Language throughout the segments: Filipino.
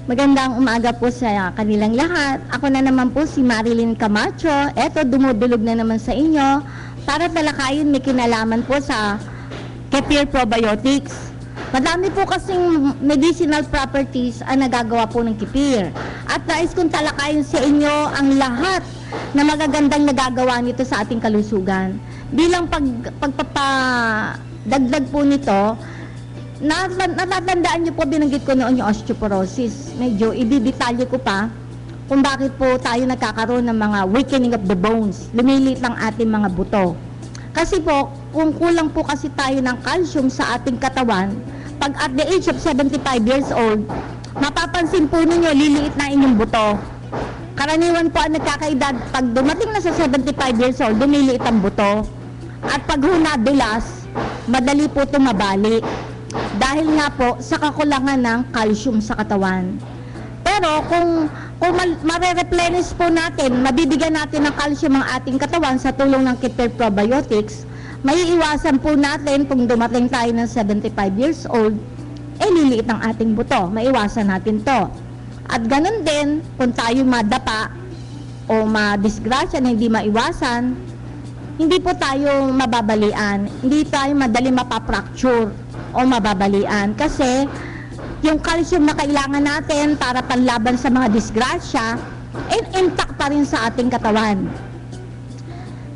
Magandang umaga po sa kanilang lahat. Ako na naman po si Marilyn Camacho. Eto, dumudulog na naman sa inyo para talakayin may kinalaman po sa Kefir Probiotics. Madami po kasing medicinal properties ang nagagawa po ng kefir. At nais kong talakayin sa inyo ang lahat na magagandang nagagawa nito sa ating kalusugan. Bilang pagpapadagdag po nito, natatandaan niyo po, binanggit ko noon yung osteoporosis. Medyo ibidetalye ko pa kung bakit po tayo nagkakaroon ng mga weakening of the bones. Lumilit ang ating mga buto. Kasi po, kung kulang po kasi tayo ng calcium sa ating katawan, pag at the age of 75 years old, mapapansin po ninyo, liliit na inyong buto. Karaniwan po ang nagkakaedad, pag dumating na sa 75 years old, lumiliit ang buto. At pag nadulas, madali po ito mabali. Dahil nga po sa kakulangan ng calcium sa katawan. Pero kung mare-replenish po natin, mabibigyan natin ng calcium ang ating katawan sa tulong ng Kefir Probiotics, maiiwasan po natin kung dumating tayo ng 75 years old, liliit ang ating buto. Maiwasan natin to. At ganun din, kung tayo madapa o madisgrasya na hindi maiwasan, hindi po tayo mababalian. Hindi tayo madali mapapracture o mababalian kasi yung calcium na kailangan natin para panlaban sa mga disgrasya intact pa rin sa ating katawan.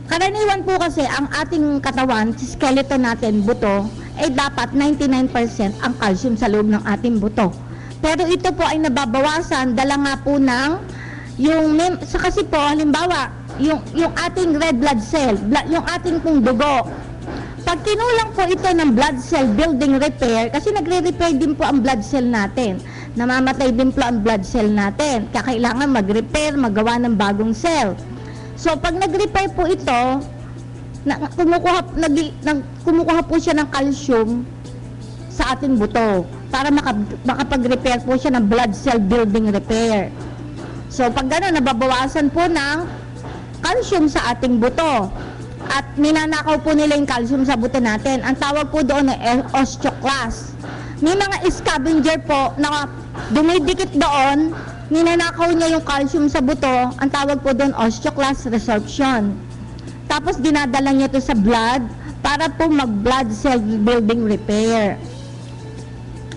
Karaniwan po kasi ang ating katawan, skeleton natin, buto, ay dapat 99% ang calcium sa loob ng ating buto. Pero ito po ay nababawasan dala nga po ng kasi po halimbawa yung ating red blood cell, yung ating pong dugo. Pag kinulang po ito ng blood cell building repair, kasi nagre-repair din po ang blood cell natin. Namamatay din po ang blood cell natin. Kailangan mag-repair, magawa ng bagong cell. So, pag nag-repair po ito, kumukuha po siya ng calcium sa ating buto para makapag-repair po siya ng blood cell building repair. So, pag gano'n, nababawasan po ng calcium sa ating buto. At ninanakaw po nila yung calcium sa buto natin. Ang tawag po doon ay osteoclast. May mga scavenger po na dumidikit doon, ninanakaw niya yung calcium sa buto. Ang tawag po doon osteoclast resorption. Tapos dinadala niya ito sa blood para po mag-blood cell building repair.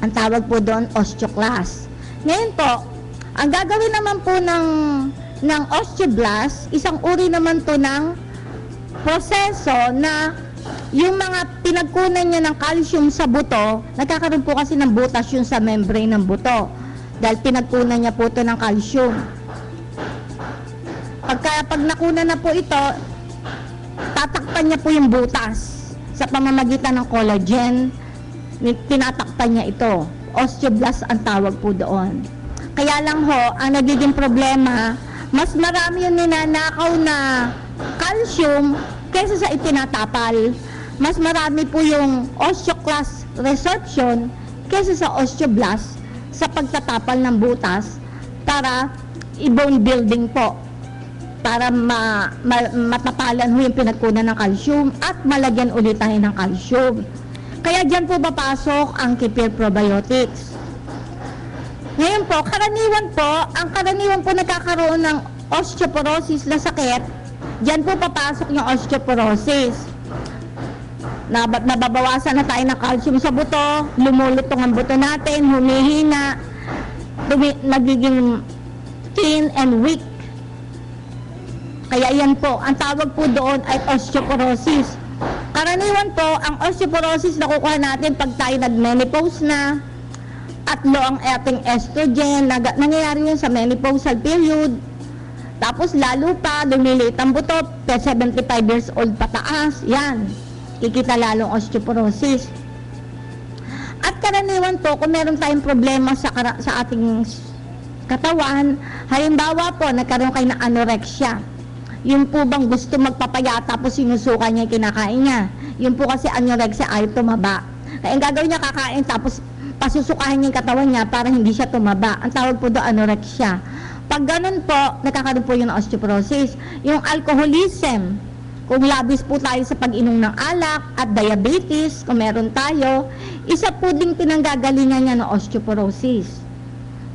Ang tawag po doon osteoclast. Ngayon po, ang gagawin naman po ng osteoblast, isang uri naman to ng proseso na yung mga pinagkunan niya ng calcium sa buto, nagkakaroon po kasi ng butas yun sa membrane ng buto dahil pinagkunan niya po ito ng calcium. Pag nakunan na po ito, tatakpan niya po yung butas sa pamamagitan ng collagen, tinatakpan niya ito. Osteoblast ang tawag po doon. Kaya lang ho, ang nagiging problema, mas marami yung ninanakaw na calcium kaysa sa itinatapal. Mas marami po yung osteoclast resorption kaysa sa osteoblast sa pagtatapal ng butas para i-bone building po, para matapalan ho yung pinagkunan ng calcium at malagyan ulit tayo ng calcium. Kaya dyan po papasok ang Kefir Probiotics. Ngayon po, ang karaniwan po nagkakaroon ng osteoporosis na sakit, dyan po papasok yung osteoporosis. Nababawasan na tayo ng calcium sa buto, lumulutong ang buto natin, humihina, nagiging thin and weak. Kaya yan po, ang tawag po doon ay osteoporosis. Karaniwan po, ang osteoporosis nakukuha natin pag tayo nag-menopause na, at low ang ating estrogen, nangyayari yun sa menopausal period. Tapos lalo pa, lumiliit ang buto, 75 years old pataas, yan. Kikita lalong osteoporosis. At karaniwan po, kung meron tayong problema sa ating katawan, halimbawa po, nagkaroon kayo ng anorexia. Yung po bang gusto magpapayat tapos sinusuka niya yung kinakain niya. Yung po kasi anorexia, ayaw tumaba. Kaya ang gagawin niya, kakain tapos pasusukahin niya yung katawan niya para hindi siya tumaba. Ang tawag po doon anorexia. Pag ganun po, nakakaroon po yung osteoporosis. Yung alcoholism, kung labis po tayo sa pag-inom ng alak at diabetes, kung meron tayo, isa po ding pinanggagalingan niya ng osteoporosis.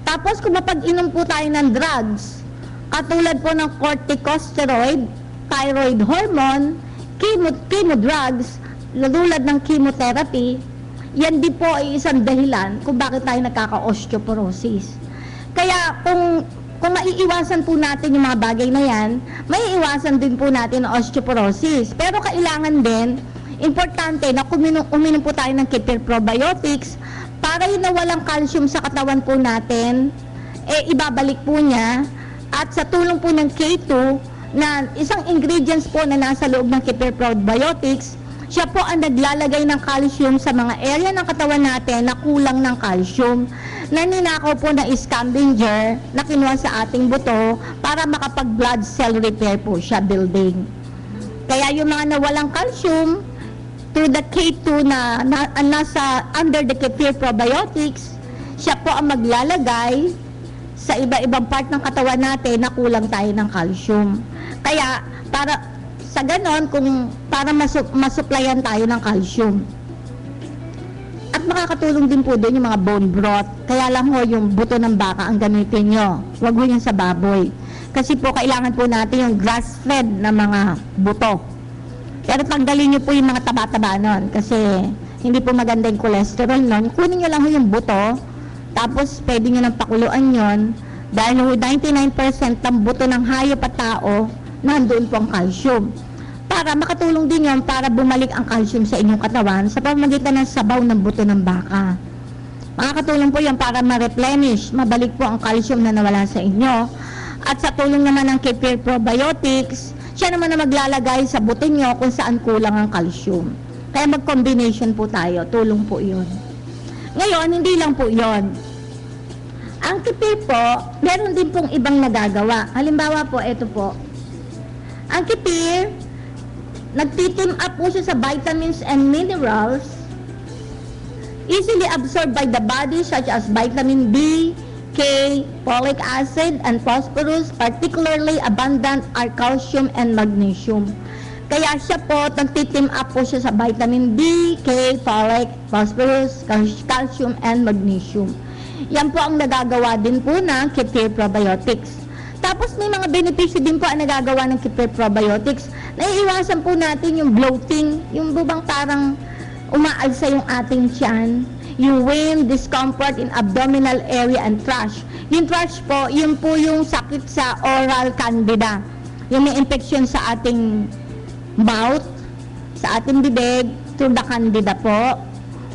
Tapos kung mapag-inom po tayo ng drugs, katulad po ng corticosteroid, thyroid hormone, chemo drugs, tulad ng chemotherapy, yan din po ay isang dahilan kung bakit tayo nagkaka-osteoporosis. Kaya kung maiiwasan po natin yung mga bagay na yan, maiiwasan din po natin ang osteoporosis. Pero kailangan din, importante na uminom po tayo ng Kefir Probiotics para yung nawalang calcium sa katawan po natin, ibabalik po niya. At sa tulong po ng K2, na isang ingredients po na nasa loob ng Kefir Probiotics, siya po ang naglalagay ng calcium sa mga area ng katawan natin na kulang ng calcium, na ninakaw po ng scavenger na kinuha sa ating buto para makapag-blood cell repair po siya building. Kaya yung mga nawalang calcium, through the K2 na nasa under the Kefir Probiotics, siya po ang maglalagay sa iba-ibang part ng katawan natin na kulang tayo ng calcium. Kaya para sa ganon, para masuplayan tayo ng calcium. At makakatulong din po doon yung mga bone broth. Kaya lang ho, yung buto ng baka ang gamitin nyo. Huwag ho yung sa baboy. Kasi po kailangan po natin yung grass-fed na mga buto. Pero tanggalin nyo po yung mga taba-taba nun. Kasi hindi po maganda yung cholesterol nun. Kunin nyo lang ho yung buto. Tapos pwede nyo nang pakuluan yun. Dahil 99% ng buto ng hayop at tao, nandoon po ang calcium. Para makatulong din yun para bumalik ang calcium sa inyong katawan sa pamamagitan ng sabaw ng buto ng baka. Makakatulong po yan para ma-replenish, mabalik po ang calcium na nawala sa inyo. At sa tulong naman ng Kefir Probiotics, siya naman na maglalagay sa buto nyo kung saan kulang ang calcium. Kaya mag-combination po tayo, tulong po yun. Ngayon, hindi lang po yun. Ang Kefir po, meron din pong ibang nagagawa. Halimbawa po, ito po. Ang Kefir, nagtitim up po siya sa vitamins and minerals easily absorbed by the body such as vitamin B, K, folic acid, and phosphorus. Particularly abundant are calcium and magnesium. Kaya siya po, nagtitim up po siya sa vitamin B, K, folic, phosphorus, calcium, and magnesium. Yan po ang nagagawa din po ng Kefir Probiotics. Tapos may mga benepisyo din po ang nagagawa ng Kefir Probiotics. Naiiwasan po natin yung bloating, yung bubang parang umaalsa yung ating tiyan, yung wind, discomfort in abdominal area, and thrush. Yung thrush po, yun po yung sakit sa oral candida. Yung may infection sa ating mouth, sa ating bibig, through the candida po.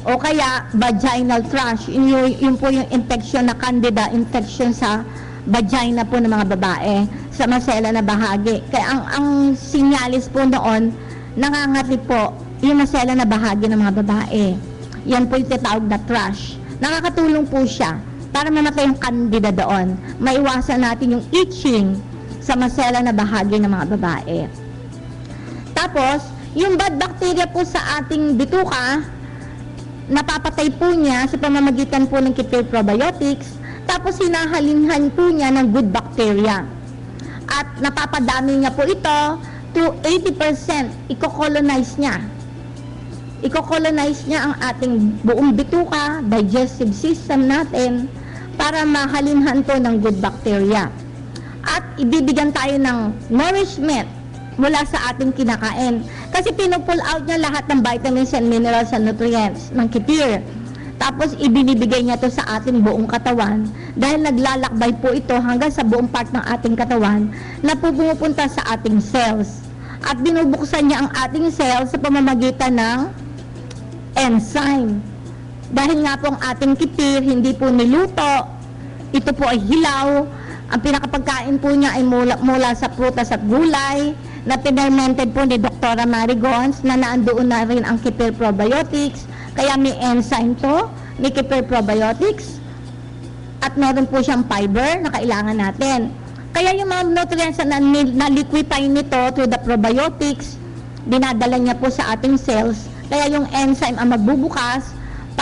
O kaya vaginal thrush, yun po yung infection na candida, infection sa vagina po ng mga babae, sa masela na bahagi. Kaya ang sinyalis po noon, nangangati po yung masela na bahagi ng mga babae. Yan po yung tinatawag na thrush. Nakakatulong po siya para mamatay yung candida doon. Maiwasan natin yung itching sa masela na bahagi ng mga babae. Tapos, yung bad bacteria po sa ating bituka, napapatay po niya sa pamamagitan po ng Kefir Probiotics. Tapos hinahalinhan po niya ng good bacteria. At napapadami niya po ito to 80%. Iko-colonize niya. Iko-colonize niya ang ating buong bituka, digestive system natin, para mahalinhan to ng good bacteria. At ibibigyan tayo ng nourishment mula sa ating kinakain. Kasi pinupull out niya lahat ng vitamins and minerals and nutrients ng Kefir. Tapos ibinibigay niya to sa ating buong katawan dahil naglalakbay po ito hanggang sa buong part ng ating katawan na pumupunta sa ating cells. At binubuksan niya ang ating cells sa pamamagitan ng enzyme. Dahil nga po ang ating Kefir hindi po niluto, ito po ay hilaw. Ang pinakapagkain po niya ay mula sa prutas at gulay na pinermented po ni Dr. Marigons na naandoon na rin ang Kefir Probiotics. Kaya may enzyme to, may Kefir Probiotics, at meron po siyang fiber na kailangan natin. Kaya yung mga nutrients na na-liquefy nito through the probiotics, dinadala niya po sa ating cells. Kaya yung enzyme ang magbubukas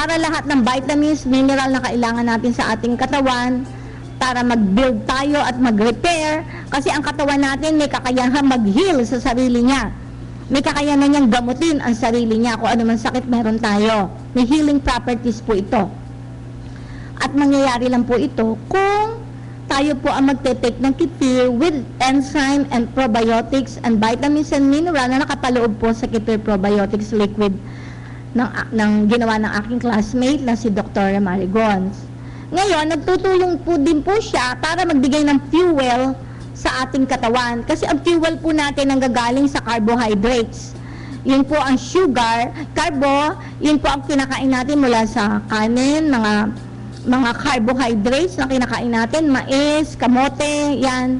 para lahat ng vitamins, mineral na kailangan natin sa ating katawan, para mag-build tayo at mag-repair, kasi ang katawan natin may kakayahan mag-heal sa sarili niya. May kakayahan niyang gamutin ang sarili niya kung ano man sakit meron tayo. May healing properties po ito. At mangyayari lang po ito kung tayo po ang magte-take ng kefir with enzyme and probiotics and vitamins and mineral na nakapaloob po sa kefir probiotics liquid ng ginawa ng aking classmate na si Dr. Marigons. Ngayon, nagtutulong po din po siya para magbigay ng fuel sa ating katawan. Kasi ang fuel po natin ang gagaling sa carbohydrates. Yun po ang sugar, carbo, yun po ang kinakain natin mula sa kanin, mga carbohydrates na kinakain natin, mais, kamote, yan.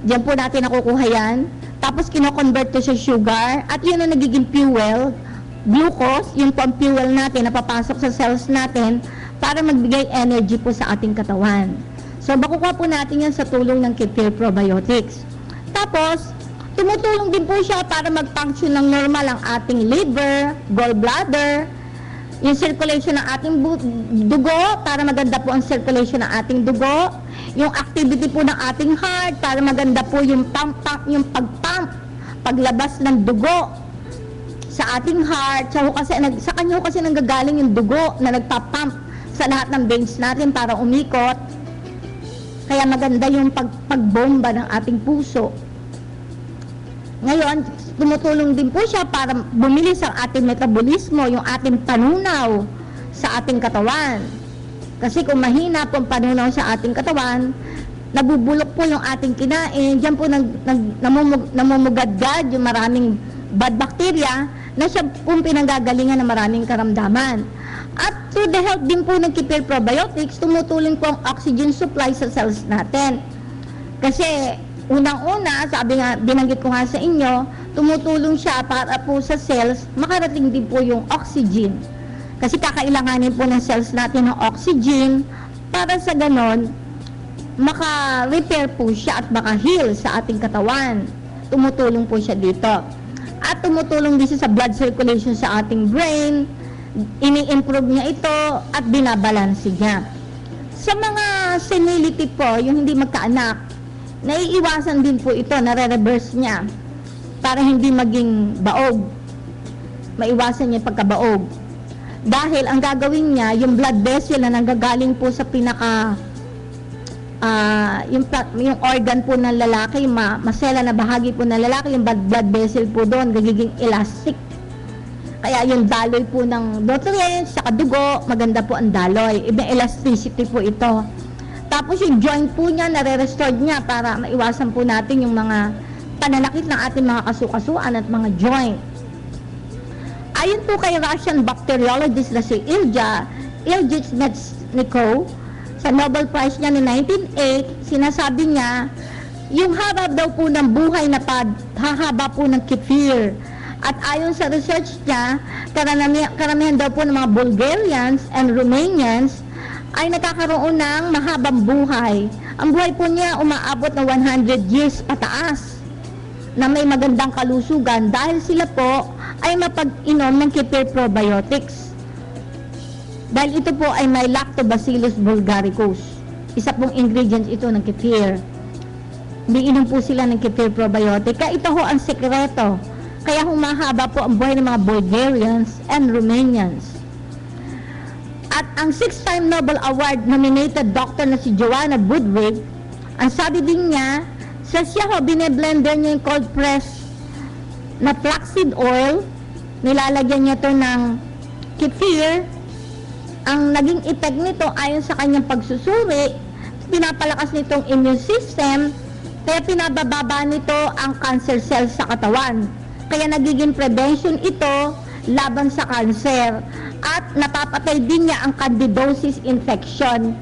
Diyan po natin nakukuha yan. Tapos kino-convert to sa sugar at yun ang nagiging fuel, glucose, yun po ang fuel natin na papasok sa cells natin para magbigay energy po sa ating katawan. So, makukuha po natin yan sa tulong ng kefir probiotics. Tapos, tumutulong din po siya para mag-function ng normal ang ating liver, gallbladder, yung circulation ng ating dugo, para maganda po ang circulation ng ating dugo, yung activity po ng ating heart, para maganda po yung pag-pump, paglabas ng dugo sa ating heart. Sa kanya kasi nanggagaling yung dugo na nagpa-pump sa lahat ng veins natin para umikot. Kaya maganda yung pagbomba ng ating puso. Ngayon, tumutulong din po siya para bumilis ang ating metabolismo, yung ating panunaw sa ating katawan. Kasi kung mahina po ang panunaw sa ating katawan, nabubulok po yung ating kinain, diyan po namumugadgad yung maraming bad bacteria na siya pong pinanggagalingan ng maraming karamdaman. At through the help din po ng kefir probiotics, tumutulong po ang oxygen supply sa cells natin. Kasi unang-una, sabi nga, binanggit ko nga sa inyo, tumutulong siya para po sa cells, makarating din po yung oxygen. Kasi kakailanganin po ng cells natin ng oxygen para sa ganon, maka-repair po siya at maka-heal sa ating katawan. Tumutulong po siya dito. At tumutulong din siya sa blood circulation sa ating brain, ini-improve niya ito at binabalanse niya. Sa mga senility po, yung hindi magkaanak, naiiwasan din po ito, nare-reverse niya para hindi maging baog. Maiwasan niya pagkabaog. Dahil ang gagawin niya, yung blood vessel na nanggagaling po sa pinaka yung organ po ng lalaki, masela na bahagi po ng lalaki, yung blood vessel po doon, gagiging elastic. Kaya yung daloy po ng nutrients, saka dugo, maganda po ang daloy. Ibang elasticity po ito. Tapos yung joint po niya, nare-restore niya para maiwasan po natin yung mga pananakit ng ating mga kasukasuan at mga joint. Ayon po kay Russian bacteriologist na si Iljich Metsnikov, sa Nobel Prize niya noong 1908, sinasabi niya, yung haba daw po ng buhay na hahaba po ng kefir. At ayon sa research niya, karamihan daw po ng mga Bulgarians and Romanians ay nakakaroon ng mahabang buhay. Ang buhay po niya umaabot ng 100 years pataas na may magandang kalusugan dahil sila po ay mapag-inom ng kefir probiotics. Dahil ito po ay may Lactobacillus bulgaricus. Isa pong ingredient ito ng kefir. Inom po sila ng kefir probiotic. Kaya ito ho ang sekreto. Kaya humahaba po ang buhay ng mga Bulgarians and Romanians. At ang 6-time Nobel Award nominated doctor na si Joanna Budwig, ang sabi din niya, siya ho, bine-blender niya yung cold press na flaxseed oil, nilalagyan niya to ng kefir. Ang naging effect nito ayon sa kanyang pagsusuri, pinapalakas nitong immune system, kaya pinabababa nito ang cancer cells sa katawan. Kaya nagiging prevention ito laban sa cancer. At napapatay din niya ang candidosis infection.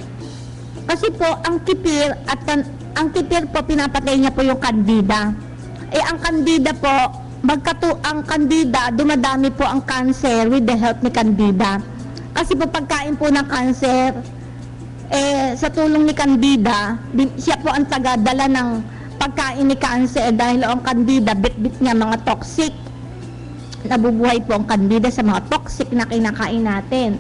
Kasi po, ang kefir po, pinapatay niya po yung candida. Ang candida po, ang candida, dumadami po ang cancer with the help ni candida. Kasi po pagkain po ng cancer, sa tulong ni candida, siya po ang tagadala ng pagkain ni cancer dahil ang candida, bit-bit niya mga toxic. nabubuhay po ang kandida sa mga toxic na kinakain natin.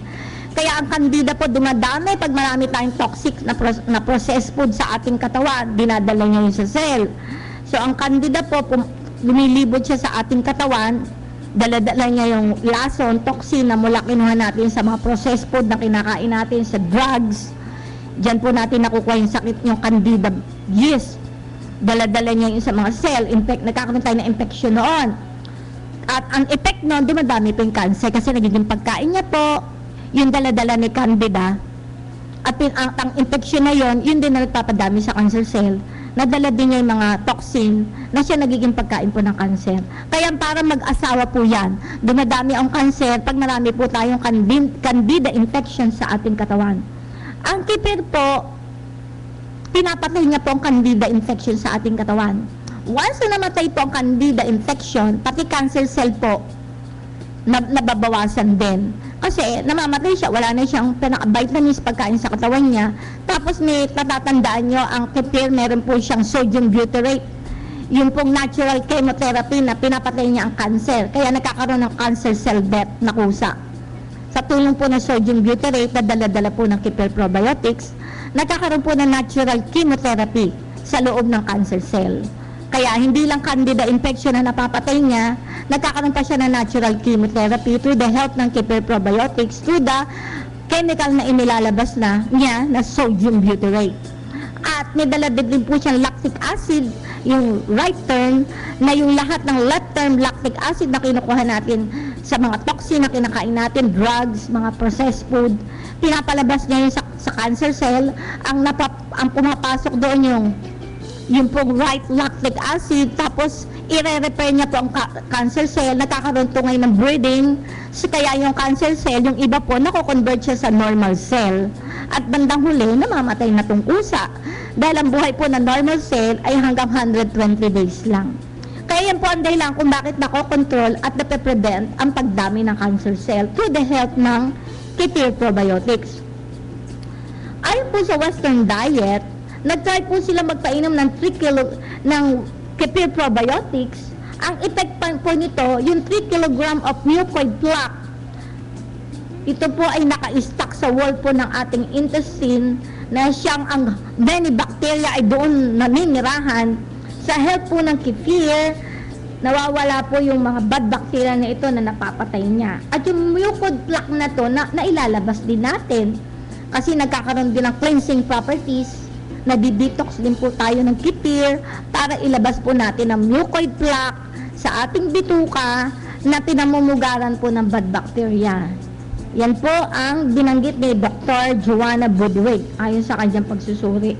Kaya ang kandida po dumadami pag marami tayong toxic na processed food sa ating katawan, dinadala niya yun sa cell. So ang kandida po, lumilibot siya sa ating katawan, dala-dala niya yung lason, toxin na mula kinuha natin sa mga processed food na kinakain natin, sa drugs. Diyan po natin nakukuha yung sakit yung candida yeast. Dala-dala niya yung sa mga cell, nagkakaroon tayo ng infection noon. At ang effect noon, dumadami po yung cancer kasi nagiging pagkain niya po, yung dala-dala ni candida, at ang infection na yon, yun din na nagpapadami sa cancer cell, nadala din niya yung mga toxin na siya nagiging pagkain po ng cancer. Kaya para mag-asawa po yan, dumadami ang cancer pag marami po tayong candida infection sa ating katawan. Ang kefir po, pinapatay niya po ang candida infection sa ating katawan. Once na namatay po ang candida infection, pati cancer cell po, nababawasan din. Kasi namamatay siya, wala na siyang vitamins pagkain sa katawan niya. Tapos may tatatandaan nyo, ang kefir meron po siyang sodium butyrate. Yung pong natural chemotherapy na pinapatay niya ang cancer. Kaya nagkakaroon ng cancer cell death na kusa. Sa tulong po ng sodium butyrate na dala-dala po ng kefir probiotics, nagkakaroon po ng natural chemotherapy sa loob ng cancer cell. Kaya hindi lang candida infection na napapatay niya, nagkakaroon pa siya ng natural chemotherapy through the help ng kefir probiotics, through the chemical na inilalabas niya na sodium butyrate. At may dala din po siyang lactic acid, yung right term, na yung lahat ng left term lactic acid na kinukuha natin sa mga toxin na kinakain natin, drugs, mga processed food, pinapalabas niya yun sa cancer cell. Ang pumapasok doon yung pong right lactic acid, tapos i-repair niya po ang cancer cell, nagkakaroon to ngayon ng breeding, so kaya yung cancer cell, yung iba po, nako-convert siya sa normal cell. At bandang huli, namamatay na tong kusa. Dahil ang buhay po ng normal cell ay hanggang 120 days lang. Kaya yan po ang dahilan kung bakit nako-control at nape-prevent ang pagdami ng cancer cell through the help ng kefir probiotics. Ayon po sa Western diet, nag-try po sila magpainom ng 3 kilo ng kefir probiotics. Ang effect po nito, yung 3 kg of mucoid plaque, ito po ay naka-stack sa wall po ng ating intestine na siyang ang many bacteria ay doon naninirahan. Sa help po ng kefir, nawawala po yung mga bad bacteria na ito na napapatay niya. At yung mucoid plaque na to, na ilalabas din natin kasi nagkakaroon din ng cleansing properties. Nadi-detox din po tayo ng kefir para ilabas po natin ang mucoid plaque sa ating bituka na pinamumugaran po ng bad bacteria. Yan po ang binanggit ni Dr. Joanna Budwig ayon sa kanyang pagsusuri.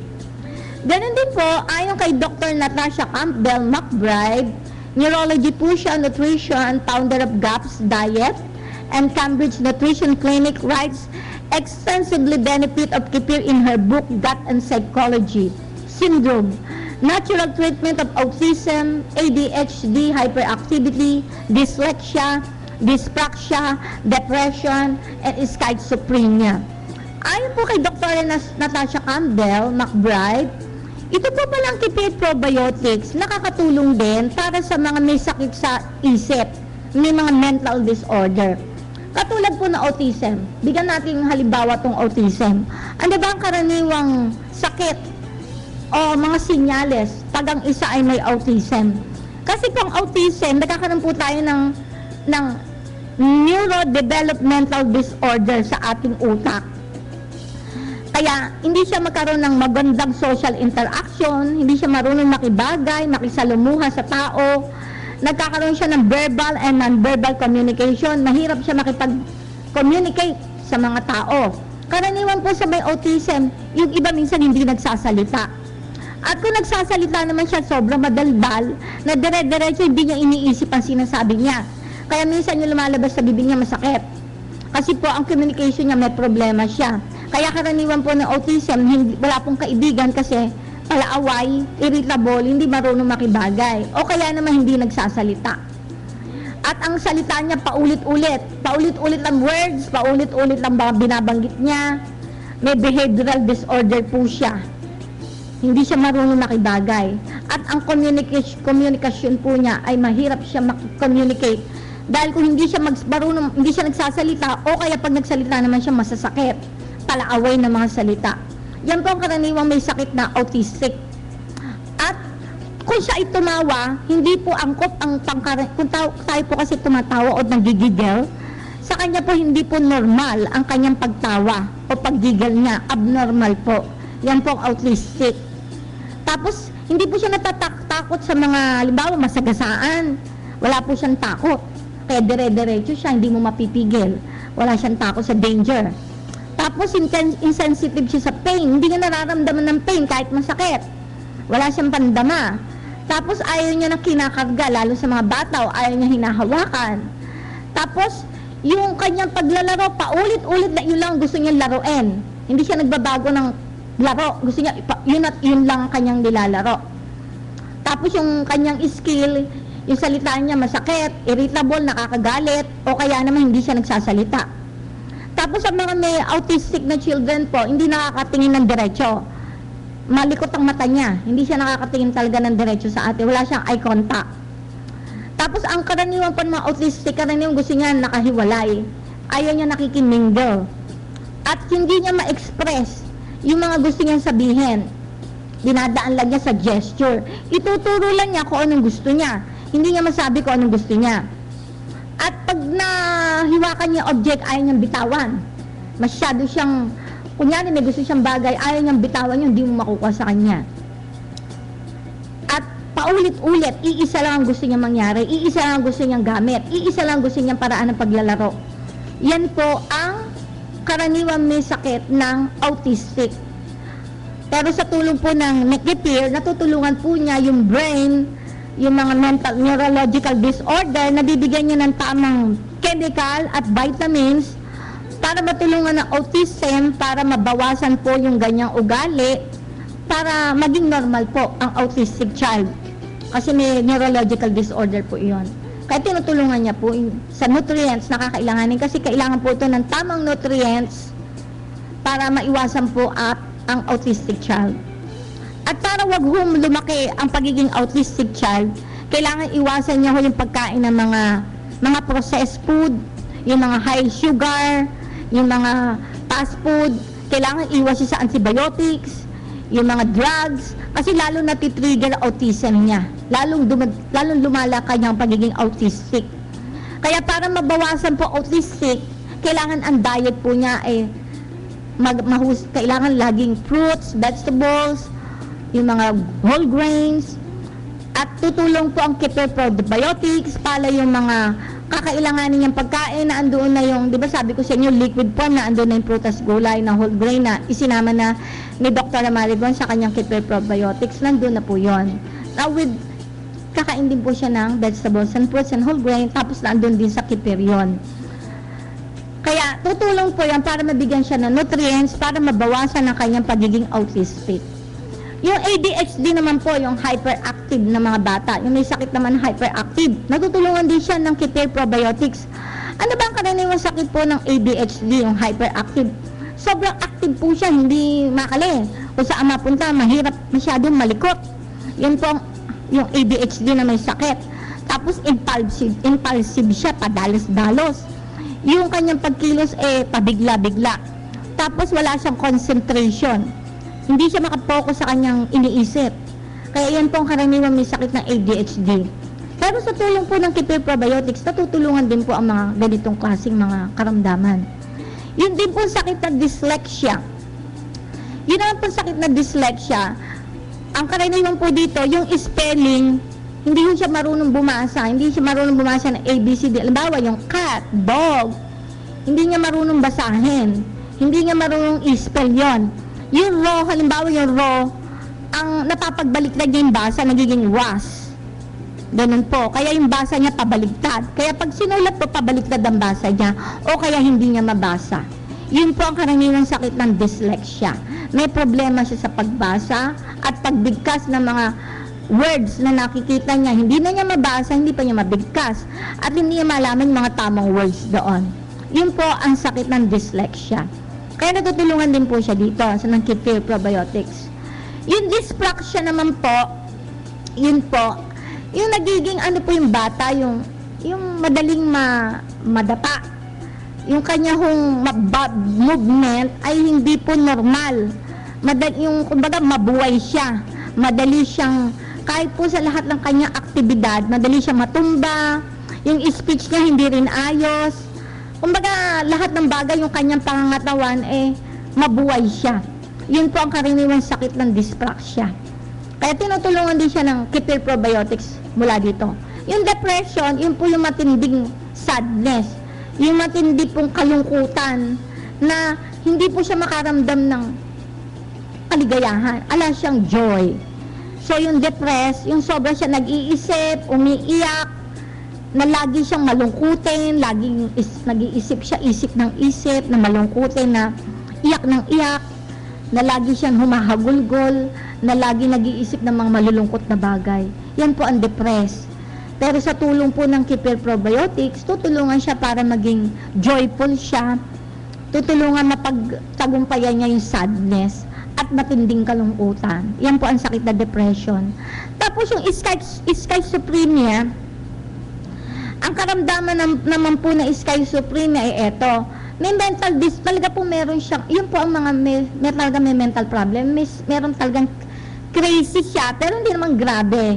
Ganon din po, ayon kay Dr. Natasha Campbell McBride, neurology po siya, nutrition, founder of GAPS Diet and Cambridge Nutrition Clinic, writes extensively benefit of kefir in her book Gut and Psychology Syndrome, Natural Treatment of Autism, ADHD, Hyperactivity, Dyslexia, Dyspraxia, Depression, and Schizophrenia. Ayon po kay Dr. Natasha Campbell McBride, ito po palang kefir probiotics nakakatulong din para sa mga may sakit sa isip, may mga mental disorder. Katulad po ng autism. Bigyan natin halimbawa tong autism. Ano ba ang karaniwang sakit o mga sinyales pag ang isa ay may autism? Kasi kung autism, nagkakaroon po tayo ng neurodevelopmental disorder sa ating utak. Kaya hindi siya magkaroon ng magandang social interaction, hindi siya marunong makibagay, makisalumuha sa tao, nagkakaroon siya ng verbal and non-verbal communication, mahirap siya makipag-communicate sa mga tao. Karaniwan po sa may autism, yung iba minsan hindi nagsasalita. At kung nagsasalita naman siya, sobrang madaldal, na dire-diretso hindi niya iniisip ang sinasabi niya. Kaya minsan yung lumalabas sa bibig niya masakit. Kasi po ang communication niya may problema siya. Kaya karaniwan po ng autism, wala pong kaibigan kasi palaaway, irritable, hindi marunong makibagay. O kaya naman hindi nagsasalita. At ang salita niya paulit-ulit. Paulit-ulit ang words, paulit-ulit ang binabanggit niya. May behavioral disorder po siya. Hindi siya marunong makibagay. At ang communication po niya ay mahirap siya mag-communicate Dahil kung hindi siya hindi siya nagsasalita, o kaya pag nagsalita naman siya masasakit, palaaway ng mga salita. Yan po ang karaniwang may sakit na autistic. At kung siya ay tumawa, hindi po angkop ang kung tayo po kasi tumatawa o nagigigil, sa kanya po hindi po normal ang kanyang pagtawa o paggigil niya, abnormal po. Yan po ang autistic. Tapos, hindi po siya natatakot sa mga, halimbawa, masagasaan. Wala po siyang takot. Kaya dire-diretso siya, hindi mo mapipigil. Wala siyang takot sa danger. Tapos, insensitive siya sa pain. Hindi niya nararamdaman ng pain kahit masakit. Wala siyang pandama. Tapos, ayaw niya na kinakarga, lalo sa mga bata, o ayaw niya hinahawakan. Tapos, yung kanyang paglalaro, paulit-ulit na yun lang gusto niya laruin. Hindi siya nagbabago ng laro. Gusto niya, yun at yun lang kanyang nilalaro. Tapos, yung kanyang skill, yung salita niya masakit, irritable, nakakagalit, o kaya naman hindi siya nagsasalita. Tapos sa mga may autistic na children po, hindi nakakatingin ng diretso. Malikot ang mata niya. Hindi siya nakakatingin talaga ng diretso sa ate. Wala siyang eye contact. Tapos ang karaniwan po ng mga autistic, karaniwan gusto niya nakahiwalay. Ayaw niya nakikimingle. At hindi niya ma-express yung mga gusto niyang sabihin. Dinadaan lang niya sa gesture. Ituturo lang niya kung anong gusto niya. Hindi niya masabi kung anong gusto niya. At pag nahiwakan niya object, ayaw niyang bitawan. Masyado siyang, kunyari may gusto siyang bagay, ayaw niyang bitawan yun, hindi mo makukuha sa kanya. At paulit-ulit, iisa lang ang gusto niyang mangyari, iisa lang ang gusto niyang gamit, iisa lang ang gusto niyang paraan ng paglalaro. Yan po ang karaniwang may sakit ng autistic. Pero sa tulong po ng Nekipir, natutulungan po niya yung brain, yung mga mental neurological disorder, nabibigyan niya ng tamang chemical at vitamins para matulungan ng autism, para mabawasan po yung ganyang ugali, para maging normal po ang autistic child. Kasi may neurological disorder po iyon. Kaya tinutulungan niya po sa nutrients na kakailanganin, kasi kailangan po ito ng tamang nutrients para maiwasan po ang autistic child. At para wag lumaki ang pagiging autistic child, kailangan iwasan niya yung pagkain ng mga processed food, yung mga high sugar, yung mga fast food. Kailangan iwas siya sa antibiotics, yung mga drugs, kasi lalo natitrigger autism niya. Lalong lumalaki ang pagiging autistic. Kaya para mabawasan po autistic, kailangan ang diet po niya ay kailangan laging fruits, vegetables, yung mga whole grains, at tutulong po ang Kipir probiotics para yung mga kakailanganin niyang pagkain na andoon na yung, di ba sabi ko sa inyo, liquid form na andoon na yung prutas, gulay na whole grain na isinama na ni Dr. Marigon sa kanyang Kipir probiotics, nandoon na po yon. Now kakain din po siya ng vegetables and fruits and whole grain, tapos nandoon din sa Kipir yon. Kaya tutulong po yan para mabigyan siya ng nutrients para mabawasan ang kanyang pagiging autistic. Yung ADHD naman po, yung hyperactive na mga bata, yung may sakit naman hyperactive, natutulungan din siya ng Kipir probiotics. Ano ba ang karaniwang sakit po ng ADHD, yung hyperactive? Sobrang active po siya, hindi makali. Kung saan mapunta, mahirap masyadong malikot. Yun po yung ADHD na may sakit. Tapos impulsive siya, padalos-dalos. Yung kanyang pagkilos pabigla-bigla. Tapos wala siyang concentration. Hindi siya makapokus sa kanyang iniisip. Kaya yan po ang karaniwang may sakit ng ADHD. Pero sa tulong po ng Kipir probiotics, natutulungan din po ang mga ganitong klaseng mga karamdaman. Yun din po sakit na dyslexia. Yun naman po sakit na dyslexia. Ang karaniwan po dito, yung spelling, hindi siya marunong bumasa. Hindi siya marunong bumasa ng ABCD. Halimbawa, yung cat, dog, hindi niya marunong basahin. Hindi niya marunong i-spell yon. Yung raw, halimbawa yung raw, ang napapagbaliktad niya yung basa, nagiging was. Ganun po. Kaya yung basa niya pabaligtad. Kaya pag sinulat po, pabaliktad ang basa niya, o kaya hindi niya mabasa. Yun po ang karaniwang sakit ng dyslexia. May problema siya sa pagbasa at pagbigkas ng mga words na nakikita niya. Hindi na niya mabasa, hindi pa niya mabigkas. At hindi niya malaman yung mga tamang words doon. Yun po ang sakit ng dyslexia. Kaya natutulungan din po siya dito sa ng Kipir probiotics. Yung dyspraxia naman po, yun po, yung nagiging ano po yung bata, yung yung madaling madapa. Yung kanya hong movement ay hindi po normal. Yung kumbaga mabuhay siya. Madali siyang, kahit po sa lahat ng kanyang aktibidad, madali siyang matumba. Yung speech niya hindi rin ayos. Kumbaga lahat ng bagay yung kanyang pangangatawan mabuhay siya. Yun po ang karaniwang sakit ng dyspraxia. Kaya tinutulungan din siya ng Kefir Probiotics mula dito. Yung depression, yun po yung matinding sadness. Yung matindi pong kalungkutan na hindi po siya makaramdam ng kaligayahan. Ala siyang joy. So yung depressed, yung sobra siya nag-iisip, umiiyak, na lagi siyang malungkutin, laging nag-iisip siya, isip ng isip, na malungkutin, na iyak ng iyak, na lagi siyang humahagulgol, na lagi nag-iisip ng mga malulungkot na bagay. Yan po ang depressed. Pero sa tulong po ng Kefir Probiotics, tutulungan siya para maging joyful siya, tutulungan na pagtagumpayan niya yung sadness at matinding kalungkutan. Yan po ang sakit na depression. Tapos yung schizophrenia, ang karamdaman naman po ng schizophrenia ay eto. May mental talaga po meron siyang, yun po ang mga talaga may mental problem. Meron talagang crazy siya, pero hindi naman grabe.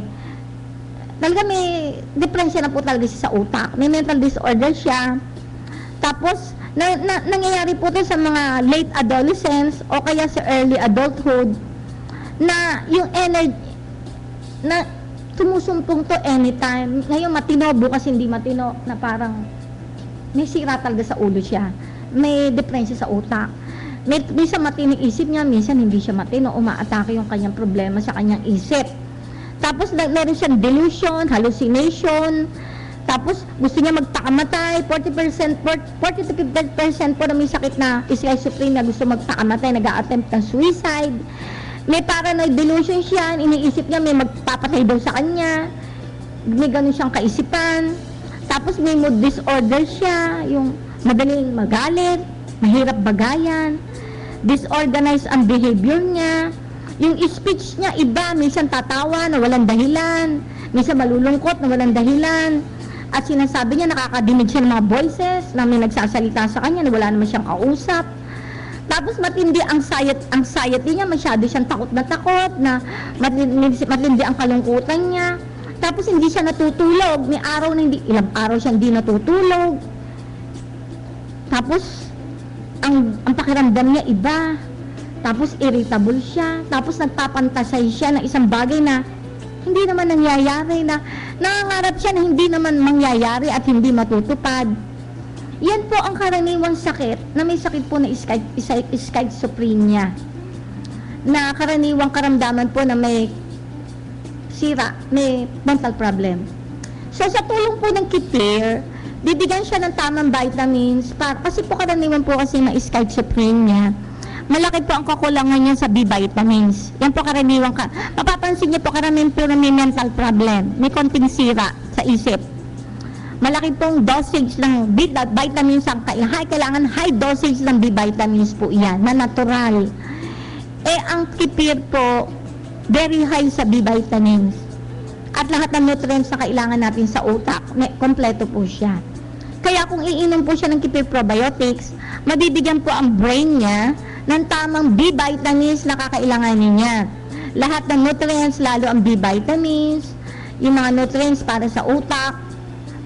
Talaga may depression na po talaga siya sa utak. May mental disorder siya. Tapos, nangyayari po ito sa mga late adolescence o kaya sa early adulthood na yung energy na sumusumpong to anytime. Ngayon matino, bukas hindi matino, na parang may sira talaga sa ulo siya. May depression sa utak. Minsan matining isip niya, minsan hindi siya matino, umaatake yung kanyang problema sa kanyang isip. Tapos meron siyang delusion, hallucination. Tapos gusto niya magpakamatay. 40% to 50% po na may sakit na schizophrenia gusto magpakamatay, nag-a-attempt ng suicide. May paranoid delusion siya, iniisip niya may magpapatay daw sa kanya. May ganun siyang kaisipan. Tapos may mood disorder siya, yung madaling magalit, mahirap bagayan, disorganized ang behavior niya. Yung speech niya iba, minsan tatawa na walang dahilan, minsan malulungkot na walang dahilan. At sinasabi niya nakakadinig siya ng mga voices na may nagsasalita sa kanya na wala naman siyang kausap. Tapos matindi ang anxiety niya, masyado siyang takot na matindi ang kalungkutan niya. Tapos hindi siya natutulog, may araw na ilang araw siya hindi natutulog. Tapos ang pakiramdam niya iba. Tapos irritable siya, tapos nagpapantasay siya ng isang bagay na hindi naman nangyayari, na nangangarap siya na hindi naman mangyayari at hindi matutupad. Yan po ang karaniwang sakit, na may sakit po na schizophrenia, na karaniwang karamdaman po na may sira, may mental problem. So sa tulong po ng Kefir, bibigyan siya ng tamang vitamins, kasi po karaniwan po kasi na schizophrenia, malaki po ang kakulangan niya sa B vitamins. Yan po karaniwang mapapansin niyo po karamihan po na may mental problem, may konting sira sa isip. Malaki pong dosage ng B vitamins ang kailangan high dosage ng B vitamins po yan, na natural. Ang Kefir po, very high sa B vitamins. At lahat ng nutrients na kailangan natin sa utak, kompleto po siya. Kaya kung iinom po siya ng Kefir Probiotics, mabibigyan po ang brain niya ng tamang B vitamins na kakailanganin niya. Lahat ng nutrients, lalo ang B vitamins, yung mga nutrients para sa utak.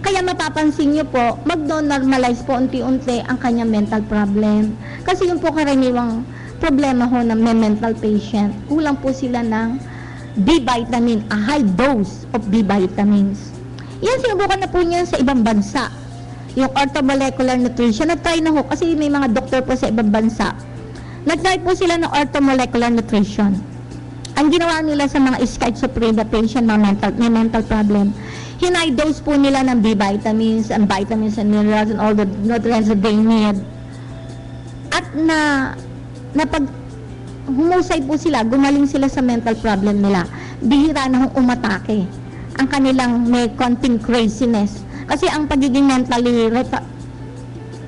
Kaya mapapansin niyo po, mag-normalize po unti-unti ang kanyang mental problem. Kasi yung po karaniwang problema ho ng mental patient, kulang po sila ng B vitamin, a high dose of B vitamins. Yan, sinubukan na po niya sa ibang bansa. Yung orthomolecular nutrition, na-try na ho, kasi may mga doktor po sa ibang bansa. Nag-try po sila ng orthomolecular nutrition. Ang ginawa nila sa mga schizophrenia patient, mga may mental problem, high dose po nila ng B vitamins and vitamins and minerals and all the nutrients that they need. At pag humusay po sila, gumaling sila sa mental problem nila. Bihira na hong umatake ang kanilang may konting craziness. Kasi ang pagiging mentally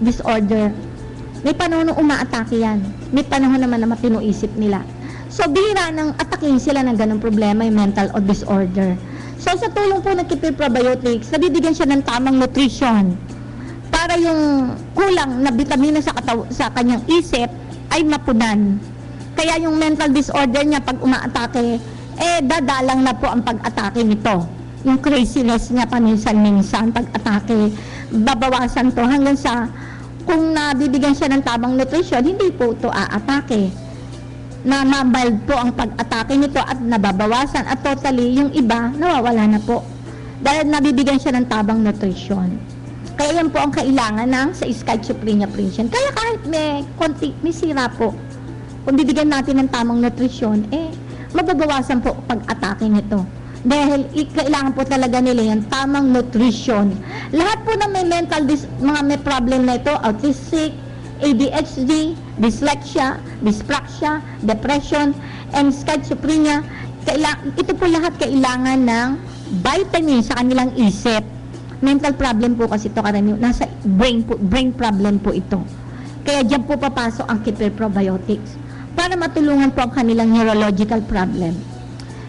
disorder, may panahon na umaatake yan. May panahon naman na matino isip nila. So, bihira nang atakin sila ng ganong problema, yung mental o disorder. So sa tulong po ng Kefir Probiotics, nabibigyan siya ng tamang nutrition para yung kulang na bitamina sa kanyang isip ay mapunan. Kaya yung mental disorder niya pag umaatake, dadalang na po ang pag-atake nito. Yung craziness niya paminsan-minsan, pag-atake, babawasan to hanggang sa kung nabibigyan siya ng tamang nutrition, hindi po ito aatake. Na mild po ang pag-atake nito at nababawasan at totally yung iba nawawala na po dahil nabibigyan siya ng tamang nutrition. Kaya yan po ang kailangan ng sa schizophrenia prevention. Kaya kahit may sira po, kung bibigyan natin ng tamang nutrition, mababawasan po pag-atake nito. Dahil kailangan po talaga nila yung tamang nutrition. Lahat po na may mga may problem na ito, autistic, ADHD, dyslexia, dyspraxia, depression, and schizophrenia, ito po lahat kailangan ng vitamin sa kanilang isip. Mental problem po kasi ito karamihan, nasa brain problem po ito. Kaya dyan po papasok ang Kefir Probiotics para matulungan po ang kanilang neurological problem.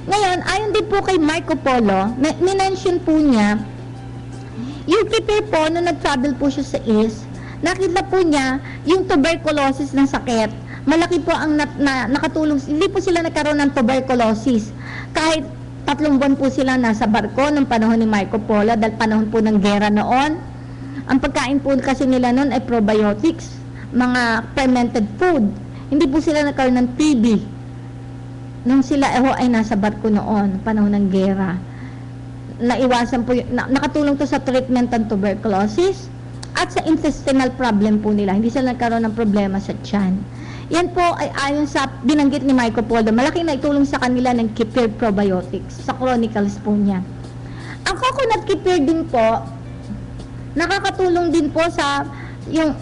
Ngayon, ayon din po kay Marco Polo, minention po niya, yung Kefir po, nung nag-travel po siya sa East, nakita po niya yung tuberculosis ng sakit. Malaki po ang nakatulong. Hindi po sila nagkaroon ng tuberculosis. Kahit 3 buwan po sila nasa barko nung panahon ni Marco Polo dahil panahon po ng gera noon. Ang pagkain po kasi nila noon ay probiotics, mga fermented food. Hindi po sila nagkaroon ng TB nung sila ay nasa barko noon, panahon ng gera. Naiwasan po, nakatulong to sa treatment ng tuberculosis at sa intestinal problem po nila. Hindi sila nagkaroon ng problema sa tiyan. Yan po ay ayon sa binanggit ni Marco Polo. Malaking naitulong sa kanila ng Kefir Probiotics sa chronicles po niya. Ang coconut kefir din po, nakakatulong din po sa yung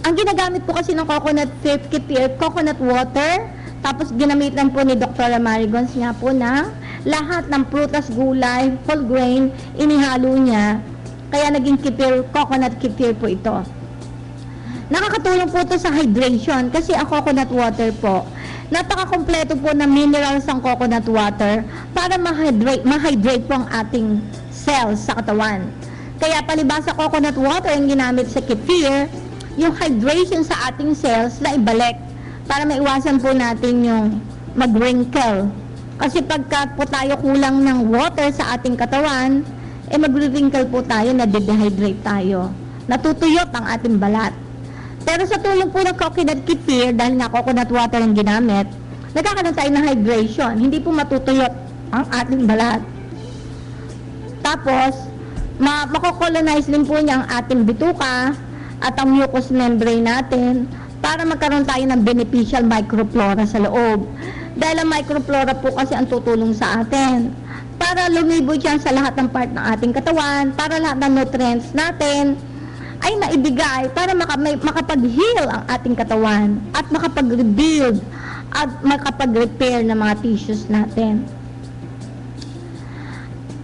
ang ginagamit po kasi ng coconut kefir, coconut water, tapos ginamitan po ni Dr. Marigons nga po na lahat ng prutas, gulay, whole grain, inihalo niya. Kaya naging coconut kefir po ito. Nakakatulong po ito sa hydration kasi ang coconut water po, napaka-kompleto po ng minerals ang coconut water para ma-hydrate po ang ating cells sa katawan. Kaya palibasa coconut water ang ginamit sa kefir, yung hydration sa ating cells na ibalik para maiwasan po natin yung mag-wrinkle. Kasi pagka po tayo kulang ng water sa ating katawan, mag-wrinkle po tayo, na-dehydrate tayo. Natutuyot ang ating balat. Pero sa tulong po ng coconut kefir, dahil nga coconut water ang ginamit, nagkakaroon tayo ng hydration. Hindi po matutuyot ang ating balat. Tapos, makocolonize din po niya ang ating bituka at ang mucous membrane natin para magkaroon tayo ng beneficial microflora sa loob. Dahil ang microflora po kasi ang tutulong sa atin para lumibot yan sa lahat ng part ng ating katawan, para lahat ng nutrients natin ay naibigay para makapag-heal ang ating katawan at makapag-rebuild at makapag-repair ng mga tissues natin.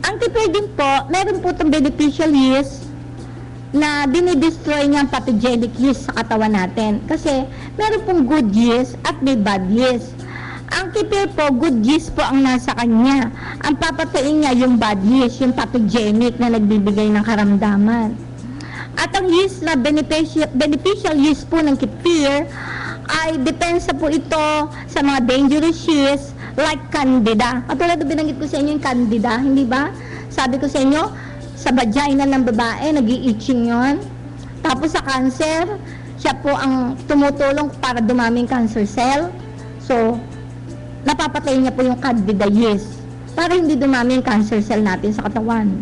Ang kefir din po, meron po itong beneficial yeast na dinidestroy niya ang pathogenic yeast sa katawan natin. Kasi meron pong good yeast at may bad yeast. Ang kefir po, good yeast po ang nasa kanya. Ang papatayin niya yung bad yeast, yung pathogenic na nagbibigay ng karamdaman. At ang yeast na beneficial yeast po ng kefir ay depensa po ito sa mga dangerous yeast like candida. Katulad na binanggit ko sa inyo yung candida, hindi ba? Sabi ko sa inyo, sa vagina ng babae, nag-i-itching yon. Tapos sa cancer, siya po ang tumutulong para dumami yung cancer cell. So, napapatay niya po yung candida yeast para hindi dumami yung cancer cell natin sa katawan.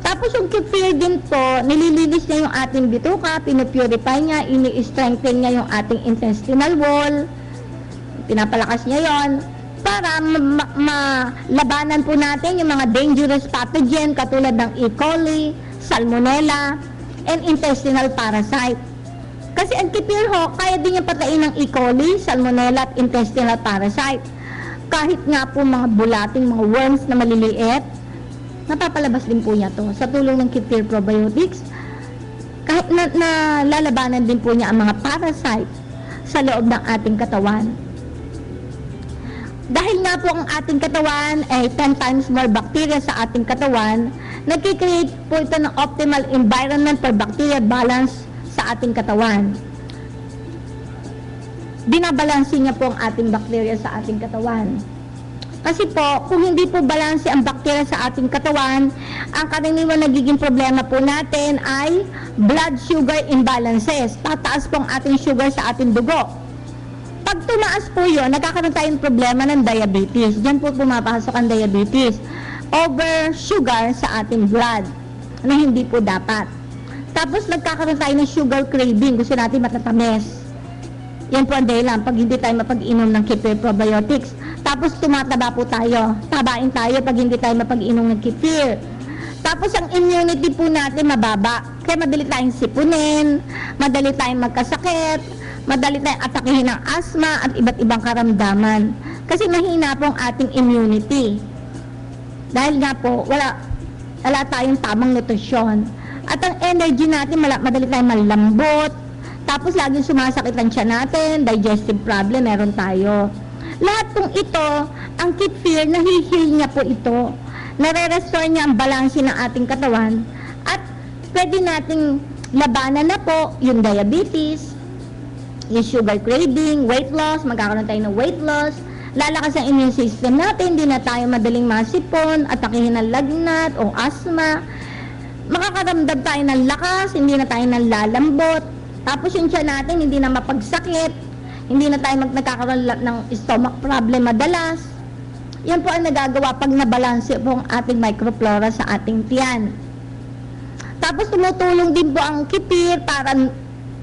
Tapos yung kefir din po, nililinis niya yung ating bituka, pinupurify niya, ini-strengthen niya yung ating intestinal wall, pinapalakas niya yon para malabanan po natin yung mga dangerous pathogen katulad ng E. coli, salmonella, and intestinal parasite. Kasi ang kefir ho, kaya din yung patayin ng E. coli, salmonella, at intestinal parasite. Kahit nga po mga bulating, mga worms na maliliit, napapalabas din po niya to sa tulong ng Kefir Probiotics. Kahit na lalabanan din po niya ang mga parasite sa loob ng ating katawan. dahil nga po ang ating katawan ay 10 times more bacteria sa ating katawan, nagkikreate po ito ng optimal environment for bacterial balance sa ating katawan. Binabalanse niya po ang ating bacteria sa ating katawan. Kasi po, kung hindi po balanse ang bacteria sa ating katawan, ang karaniwan nagiging problema po natin ay blood sugar imbalances. Tataas po ang ating sugar sa ating dugo. Pag tumaas po yun, nagkakaroon tayong problema ng diabetes. Diyan po pumapasok ang diabetes. Over sugar sa ating blood na hindi po dapat. Tapos nagkakaroon tayo ng sugar craving. Gusto natin matatamis. Yan po ang dahilan pag hindi tayo mapag-inom ng kefir probiotics. Tapos tumataba po tayo. Tabain tayo pag hindi tayo mapag-inom ng kefir. Tapos ang immunity po natin mababa. Kaya madali tayong sipunin, madali tayong magkasakit, madali tayong atakihin ng asthma at iba't ibang karamdaman. Kasi mahina po ang ating immunity. Dahil nga po, wala tayong tamang nutrisyon. At ang energy natin, madali tayong malambot. Tapos laging sumasakit ang tiyan natin, digestive problem, meron tayo. Lahat pong ito, ang kefir, nahihil niya po ito. Nare-restore niya ang balanse ng ating katawan. At pwede nating labanan na po yung diabetes, yung sugar craving, weight loss, magkakaroon tayo ng weight loss, lalakas ang immune system natin, hindi na tayo madaling masipon, atakihin ng lagnat o asthma, makakaramdam tayo ng lakas, hindi na tayo lalambot, tapos yung tiyan natin hindi na mapagsakit, hindi na tayo nagkakaroon ng stomach problem madalas. Yan po ang nagagawa pag nabalanse po ang ating microflora sa ating tiyan. Tapos tumutulong din po ang kefir para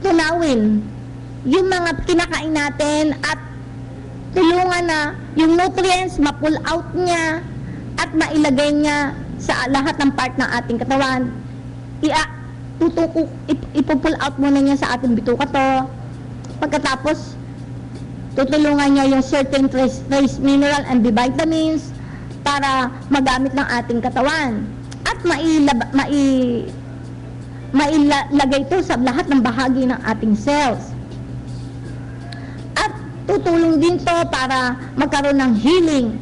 tunawin yung mga kinakain natin at tulungan na yung nutrients ma-pull out niya at mailagay niya sa lahat ng part ng ating katawan. Ipo-pull out muna niya sa ating bituka to. Pagkatapos, tutulungan niya yung certain trace mineral and B vitamins para magamit ng ating katawan. At mailagay ito sa lahat ng bahagi ng ating cells. At tutulong din to para magkaroon ng healing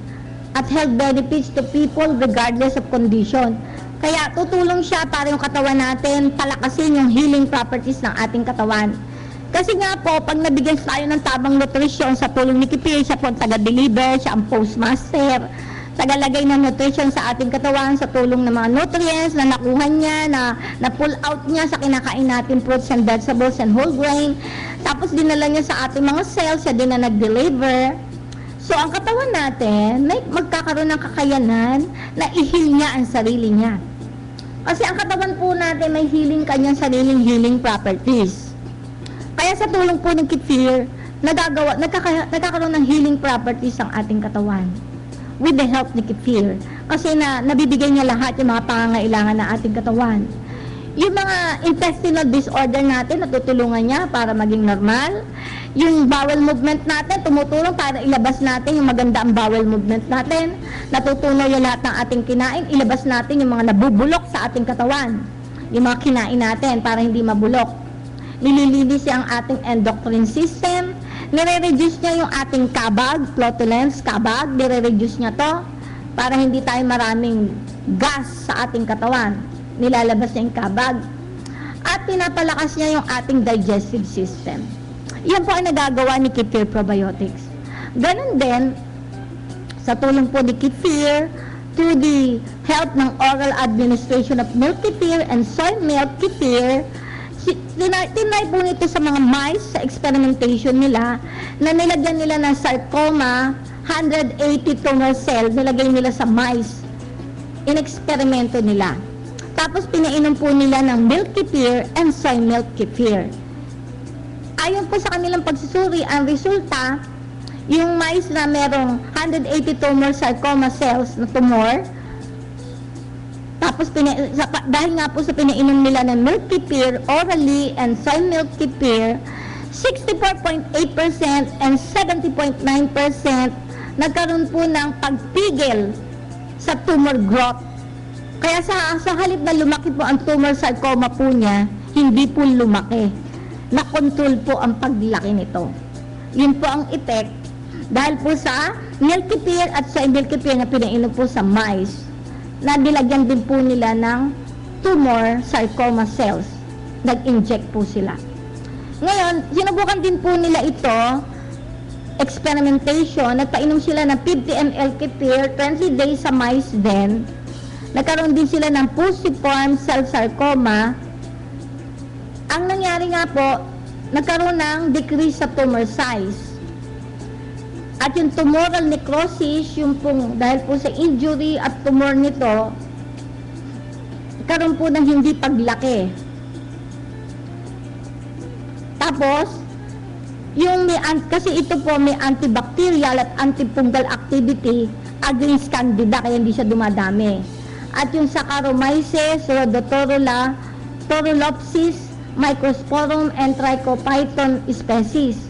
at health benefits to people regardless of condition. Kaya tutulong siya para yung katawan natin palakasin yung healing properties ng ating katawan. Kasi nga po, pag nabigyan tayo ng tamang nutrisyon sa tulong ni kefir, siya po ang taga-deliver, siya ang postmaster, tagalagay ng nutrition sa ating katawan sa tulong ng mga nutrients na nakuha niya, na pull out niya sa kinakain natin fruits and vegetables and whole grain. Tapos dinala niya sa ating mga cells, siya din na nag-deliver. So ang katawan natin, may magkakaroon ng kakayanan na i-heal niya ang sarili niya. Kasi ang katawan po natin may healing kanyang sariling healing properties. Kaya sa tulong po ng kefir, nagkakaroon ng healing properties ang ating katawan with the help ni kefir. Kasi nabibigay niya lahat yung mga pangangailangan ng ating katawan. Yung mga intestinal disorder natin, natutulungan niya para maging normal. Yung bowel movement natin, tumutulong para ilabas natin yung maganda ang bowel movement natin. Natutunaw yung lahat ng ating kinain, ilabas natin yung mga nabubulok sa ating katawan. Yung mga kinain natin para hindi mabulok. Nililinis niya ang ating endocrine system. Nire-reduce niya yung ating kabag, flatulence, kabag. Nire-reduce niya to para hindi tayo maraming gas sa ating katawan. Nilalabas niya yung kabag. At pinapalakas niya yung ating digestive system. Yan po ang nagagawa ni kefir probiotics. Ganun din, sa tulong po ni kefir, through the help ng oral administration of milk kefir and soy milk kefir, tinry po nito sa mga mice sa experimentation nila na nilagyan nila ng sarcoma, 180 tumor cells, nilagay nila sa mice. In-eksperimento nila. Tapos pinainom po nila ng milk kefir and soy milk kefir. Ayon po sa kanilang pagsusuri, ang resulta, yung mice na merong 180 tumor sarcoma cells na tumor, tapos dahil nga po sa pinainom nila ng milk kefir orally and soy milk kefir, 64.8% and 70.9% nagkaroon po ng pagpigil sa tumor growth. Kaya sa halip na lumaki po ang tumor sarcoma po niya, hindi po lumaki. Na-control po ang paglaki nito. Yun po ang effect Dahil po sa milkipir at soy milkipir na pinainom po sa mice, na nilagyan din po nila ng tumor sarcoma cells. Nag-inject po sila. Ngayon, sinubukan din po nila ito, experimentation, nagpainom sila ng 50 ml kefir, 20 days sa mice din. Nagkaroon din sila ng fusiform cell sarcoma. Ang nangyari nga po, nagkaroon ng decrease sa tumor size. At yung tumoral necrosis, yung pong, dahil po sa injury at tumor nito, nagkaroon po ng hindi paglaki. Tapos, kasi ito po may antibacterial at antifungal activity against Candida, kaya hindi siya dumadami. At yung Saccharomyces, Rhodotorula, Torulopsis, Microsporum, and Trichophyton species.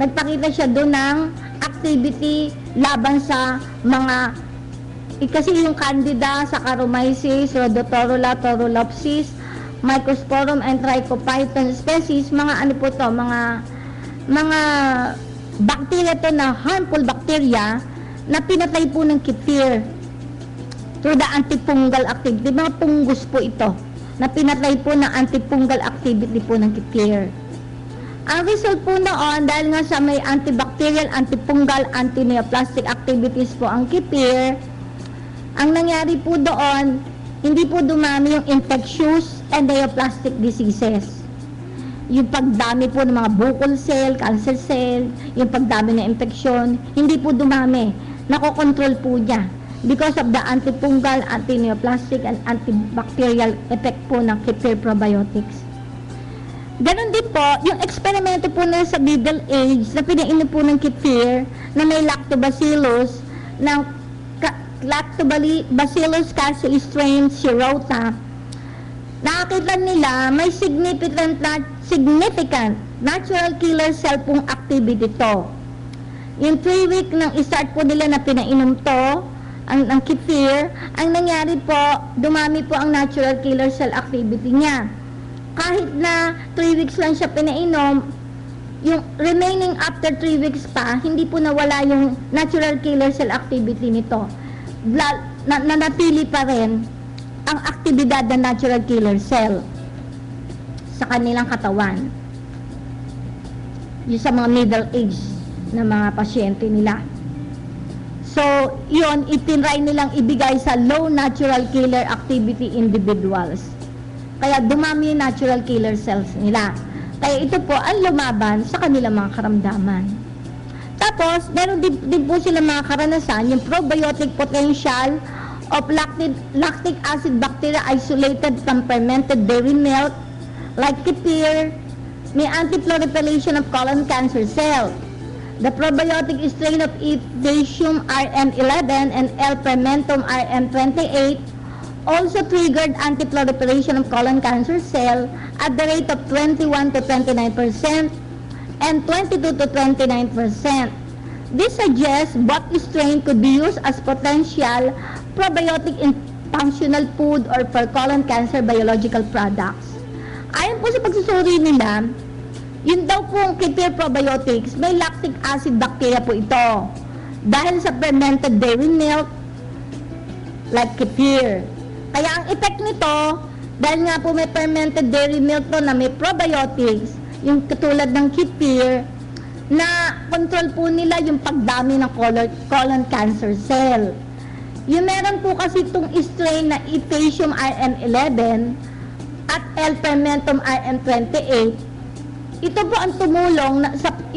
Nagpakita siya doon ng activity laban sa mga, kasi yung Candida, Saccharomyces, Rhodotorula, Torulopsis, Microsporum, and Trichophyton species, mga ano po to, mga bacteria to na harmful bacteria na pinatay po ng kefir through the antifungal activity. Mga fungus po ito na pinatay po ng antifungal activity po ng kefir. Ang result po noon, dahil nga sa may antibacterial, antifungal, antineoplastic activities po ang kefir, ang nangyari po doon, hindi po dumami yung infectious and neoplastic diseases. Yung pagdami po ng mga buccal cell, cancer cell, yung pagdami ng infeksyon, hindi po dumami. Nakokontrol po niya because of the antifungal, antineoplastic, and antibacterial effect po ng kefir probiotics. Ganon din po, yung eksperimento po na sa Middle Age na pinainom po ng kefir na may lactobacillus ng Lactobacillus casei strain Shirota, nakakita nila may significant natural killer cell pong activity to. Yung 3 week nang start po nila na pinainom to, ang kefir, ang nangyari po, dumami po ang natural killer cell activity niya. Kahit na 3 weeks lang siya pinainom, yung remaining after 3 weeks pa, hindi po nawala yung natural killer cell activity nito. Nanatili pa rin ang aktibidad ng natural killer cell sa kanilang katawan. Yung sa mga middle age na mga pasyente nila. So, yun, itinry nilang ibigay sa low natural killer activity individuals. Kaya dumami yung natural killer cells nila. Kaya ito po ang lumaban sa kanilang mga karamdaman. Tapos, meron din po sila mga karanasan, yung probiotic potential of lactic acid bacteria isolated from fermented dairy milk, like kefir, may anti-proliferation of colon cancer cells. The probiotic strain of Ethicium RM11 and L. fermentum RM28 also triggered anti-proliferation of colon cancer cell at the rate of 21 to 29%. And 22 to 29%. This suggests both strain could be used as potential probiotic in functional food or for colon cancer biological products. Ayon po sa pagsusuri nila, yun daw pong kefir probiotics, may lactic acid bacteria po ito. Dahil sa fermented dairy milk, like kefir. Kaya ang effect nito, dahil nga po may fermented dairy milk to na may probiotics, yung katulad ng kefir, na control po nila yung pagdami ng colon cancer cell. Yung meron po kasi itong strain na Ethicium RM11 at L. fermentum RM28, ito po ang tumulong,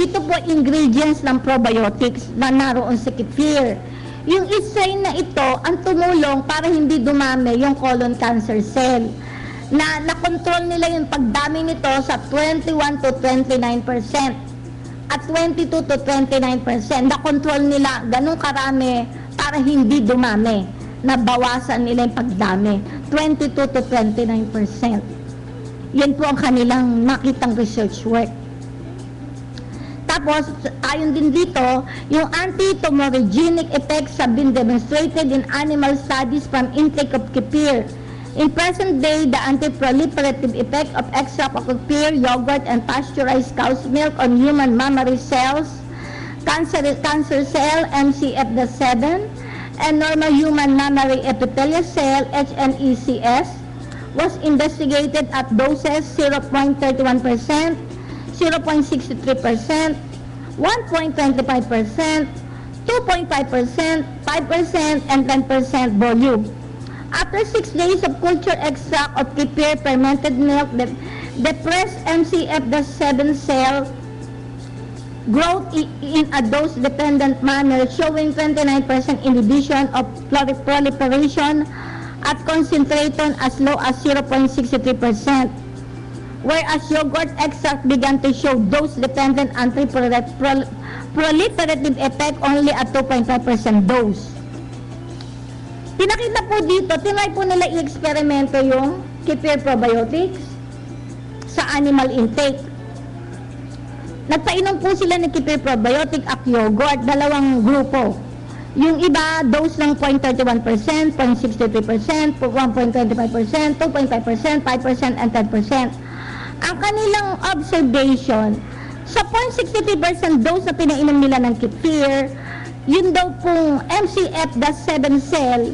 ito po ingredients ng probiotics na naroon sa kefir. Yung strain na ito ang tumulong para hindi dumami yung colon cancer cell. Na-control nila yung pagdami nito sa 21 to 29% at 22 to 29%. Na-control nila ganun karami para hindi dumami. Nabawasan nila yung pagdami. 22 to 29%. Yan po ang kanilang nakitang research work. Tapos, ayon din dito, yung anti-tumorigenic effects have been demonstrated in animal studies from intake of kefir. In present day, the anti-proliferative effect of extract of kefir, yogurt, and pasteurized cow's milk on human mammary cells cancer cell, MCF-7, and normal human mammary epithelial cell, HNECS, was investigated at doses 0.31%, 0.63%, 1.25%, 2.5%, 5%, and 10% volume. After 6 days of culture extract of kefir fermented milk, the depressed MCF-7 cell growth in a dose-dependent manner, showing 29% inhibition of proliferation at concentration as low as 0.63%, whereas yogurt extract began to show dose-dependent anti-proliferative effect only at 2.5% dose. Pinakita po dito, tinry po nila i-eksperimento yung kefir probiotics sa animal intake. Nagpainom po sila ng kefir probiotic at yogurt, dalawang grupo. Yung iba, dose ng 0.31%, 0.63%, 1.25%, 2.5%, 5%, and 10%. Ang kanilang observation, sa 0.63% dose na pinainom nila ng kefir, yun daw pong MCF-7 cell,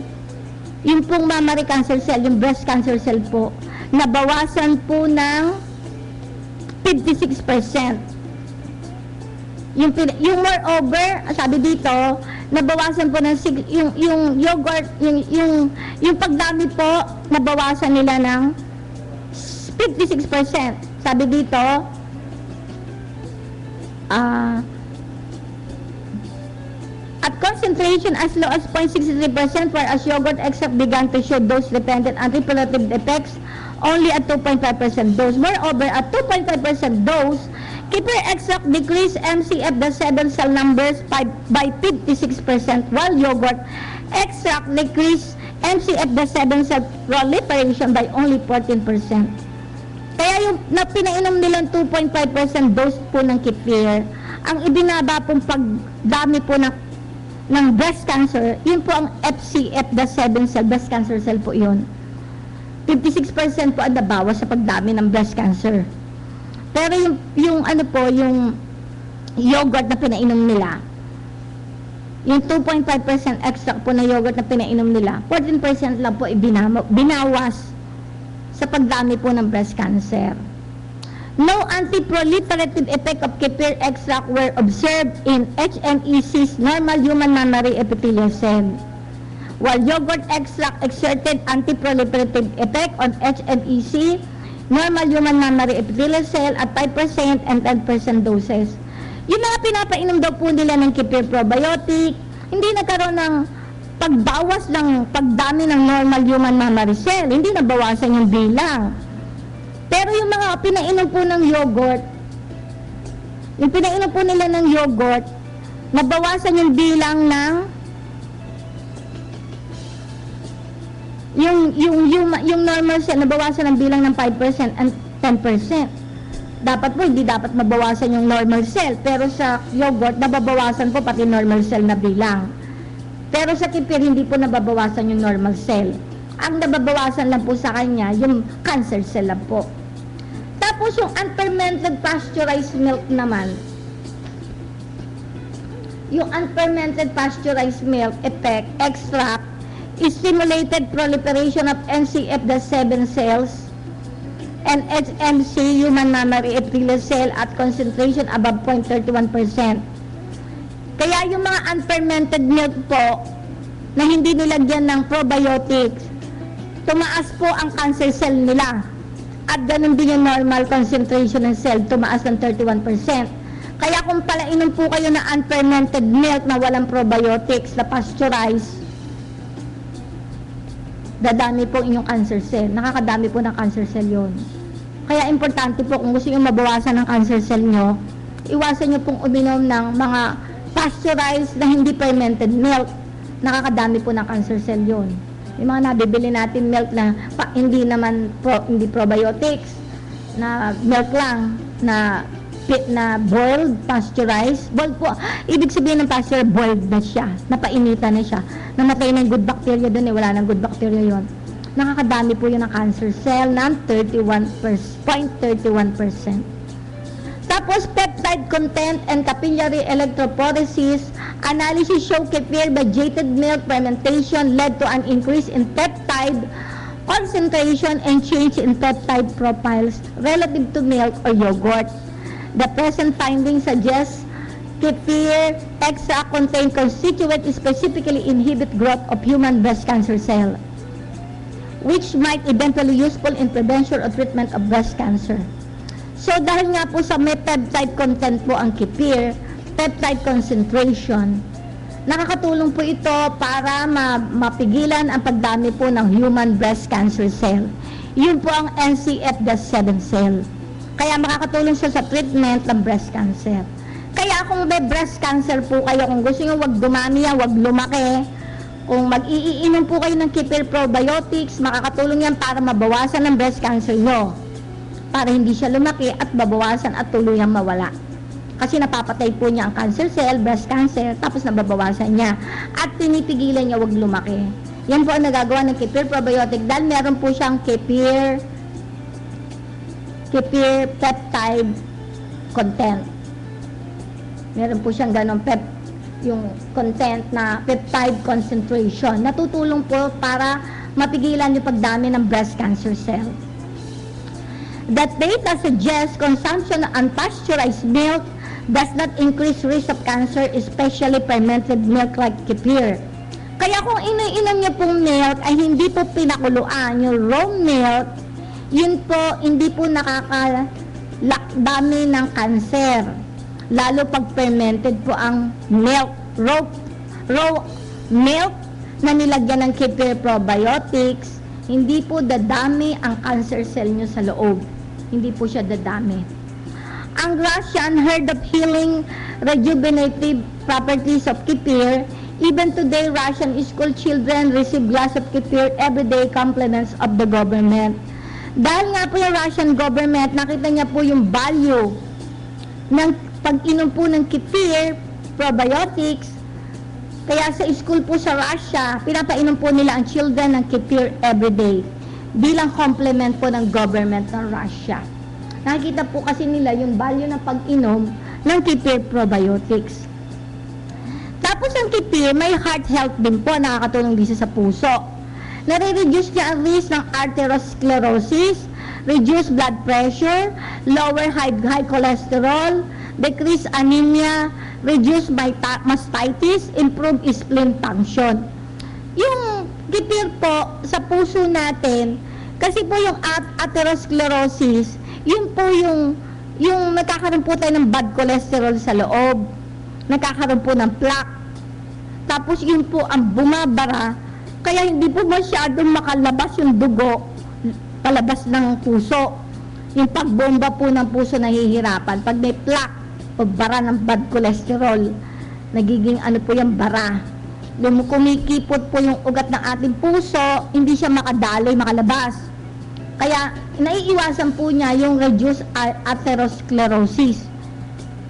yung pong mammary cancer cell, yung breast cancer cell po, nabawasan po ng 56%. Yung moreover, sabi dito, nabawasan po ng yung yogurt, yung pagdami po, nabawasan nila ng 56%. Sabi dito, at concentration as low as 0.63%, whereas yogurt extract began to show dose-dependent anti-proliferative effects only at 2.5% dose. Moreover, at 2.5% dose, kefir extract decreased MCF-7 cell numbers by 56%, while yogurt extract decreased MCF-7 cell proliferation by only 14%. Kaya yung pinainom nilang 2.5% dose po ng kefir, ang ibinaba pong pagdami po ng breast cancer, yun po ang FCF-7 cell, breast cancer cell po yun. 56% po ang nabawas sa pagdami ng breast cancer. Pero yung yogurt na pinainom nila, yung 2.5% extract po na yogurt na pinainom nila, 14% lang po binawas sa pagdami po ng breast cancer. No anti-proliferative effect of kefir extract were observed in HNEC's normal human mammary epithelial cell, while yogurt extract exerted anti-proliferative effect on HNEC normal human mammary epithelial cell at 5% and 10% doses. Yung mga pinapainom daw po nila ng kefir probiotic, hindi nagkaroon ng pagbawas ng pagdami ng normal human mammary cell, hindi nabawasan yung bilang. Pero yung mga pinainom po ng yogurt, yung pinainom po nila ng yogurt, nabawasan yung bilang ng yung normal cell, nabawasan ang bilang ng 5% and 10%. Dapat po, hindi dapat mabawasan yung normal cell. Pero sa yogurt, nababawasan po pati normal cell na bilang. Pero sa kefir, hindi po nababawasan yung normal cell. Ang nababawasan lang po sa kanya, yung cancer cell lang po. Tapos yung unfermented pasteurized milk naman. Yung unfermented pasteurized milk effect, extract, stimulated proliferation of MCF-7 cells and HMC, human mammary epithelial cell, at concentration above 0.31%. Kaya yung mga unfermented milk po na hindi nilagyan ng probiotics, tumaas po ang cancer cell nila. At ganun din yung normal concentration ng cell, tumaas ng 31%. Kaya kung palainom po kayo na unfermented milk na walang probiotics, na pasteurized, dadami po inyong cancer cell. Nakakadami po ng cancer cell yon. Kaya importante po, kung gusto nyo mabawasan ng cancer cell nyo, iwasan nyo pong uminom ng mga pasteurized na hindi fermented milk. Nakakadami po ng cancer cell yon. Yung mga nabibili natin milk na hindi naman hindi probiotics, na milk lang, na boiled, pasteurized. Boiled po, ibig sabihin ng pasture, boiled na siya, napainitan na siya, namatay ng good bacteria doon, wala ng good bacteria yon. Nakakadami po yun ng cancer cell ng 31%. Tapos peptide content and capillary electrophoresis analysis show kefir vegetated milk fermentation led to an increase in peptide concentration and change in peptide profiles relative to milk or yogurt. The present findings suggest kefir extract contain constituent specifically inhibit growth of human breast cancer cell, which might eventually useful in prevention or treatment of breast cancer. So dahil nga po sa may peptide content po ang kefir, peptide concentration, nakakatulong po ito para mapigilan ang pagdami po ng human breast cancer cell. Yun po ang NCF-7 cell. Kaya makakatulong siya sa treatment ng breast cancer. Kaya kung may breast cancer po kayo, kung gusto nyo wag dumami yan, wag lumaki, kung mag-iinom po kayo ng kefir probiotics, makakatulong yan para mabawasan ang breast cancer nyo. Para hindi siya lumaki at mabawasan at tuluyang mawala. Kasi napapatay po niya ang cancer cell, breast cancer, tapos nababawasan niya. At pinipigilan niya wag lumaki. Yan po ang nagagawa ng kefir probiotic dahil meron po siyang kefir peptide content. Meron po siyang ganong yung content na peptide concentration. Natutulong po para mapigilan yung pagdami ng breast cancer cell. That data suggests consumption of unpasteurized milk does not increase risk of cancer, especially fermented milk like kefir. Kaya kung iniinom niyo pong milk ay hindi po pinakuluan, yung raw milk, yun po hindi po nakakadami ng cancer. Lalo pag fermented po ang milk, raw milk na nilagyan ng kefir probiotics, hindi po dadami ang cancer cell nyo sa loob. Hindi po siya dadami. Ang Russian heard of healing rejuvenative properties of kefir. Even today, Russian school children receive glass of kefir everyday compliments of the government. Dahil nga po yung Russian government, nakita niya po yung value ng pag-inom po ng kefir probiotics. Kaya sa school po sa Russia, pinapainom po nila ang children ng kefir everyday bilang complement po ng government ng Russia. Nakikita po kasi nila yung value ng pag-inom ng kefir probiotics. Tapos ang kefir, may heart health din po, nakakatulong din sa puso. Nare-reduce niya ang risk ng arteriosclerosis, reduce blood pressure, lower high cholesterol, decrease anemia, reduce mastitis, improve spleen function. Yung kefir po sa puso natin, kasi po yung atherosclerosis, yun po yung nagkakaroon po tayo ng bad cholesterol sa loob, nagkakaroon po ng plaque, tapos yun po ang bumabara, kaya hindi po masyadong makalabas yung dugo palabas ng puso. Yung pagbomba po ng puso nahihirapan. Pag may plaque o bara ng bad cholesterol, nagiging ano po yung bara. Yung kumikipot po yung ugat ng ating puso, hindi siya makadaloy, makalabas. Kaya naiiwasan po niya yung reduced atherosclerosis.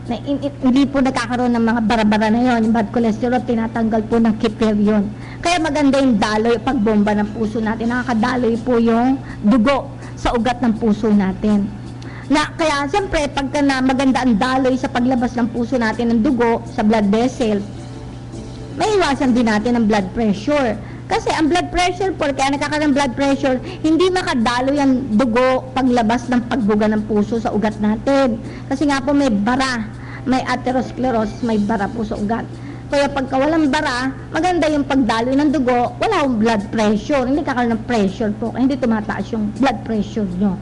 Na hindi po nagkakaroon ng mga bara-bara na yon. Yung bad cholesterol, tinatanggal po ng kefir yun. Kaya maganda yung daloy, pagbomba ng puso natin. Nakakadaloy po yung dugo sa ugat ng puso natin. Kaya siyempre, pagka na maganda ang daloy sa paglabas ng puso natin ng dugo sa blood vessel, may iwasan din natin ang blood pressure. Kasi ang blood pressure po, kaya nakakaroon ng blood pressure, hindi makadaloy ang dugo paglabas ng pagbuga ng puso sa ugat natin. Kasi nga po may bara, may atherosclerosis, may bara po sa ugat. Kaya pagka walang bara, maganda yung pagdaloy ng dugo, wala yung blood pressure. Hindi kakaroon ng pressure po, hindi tumataas yung blood pressure nyo.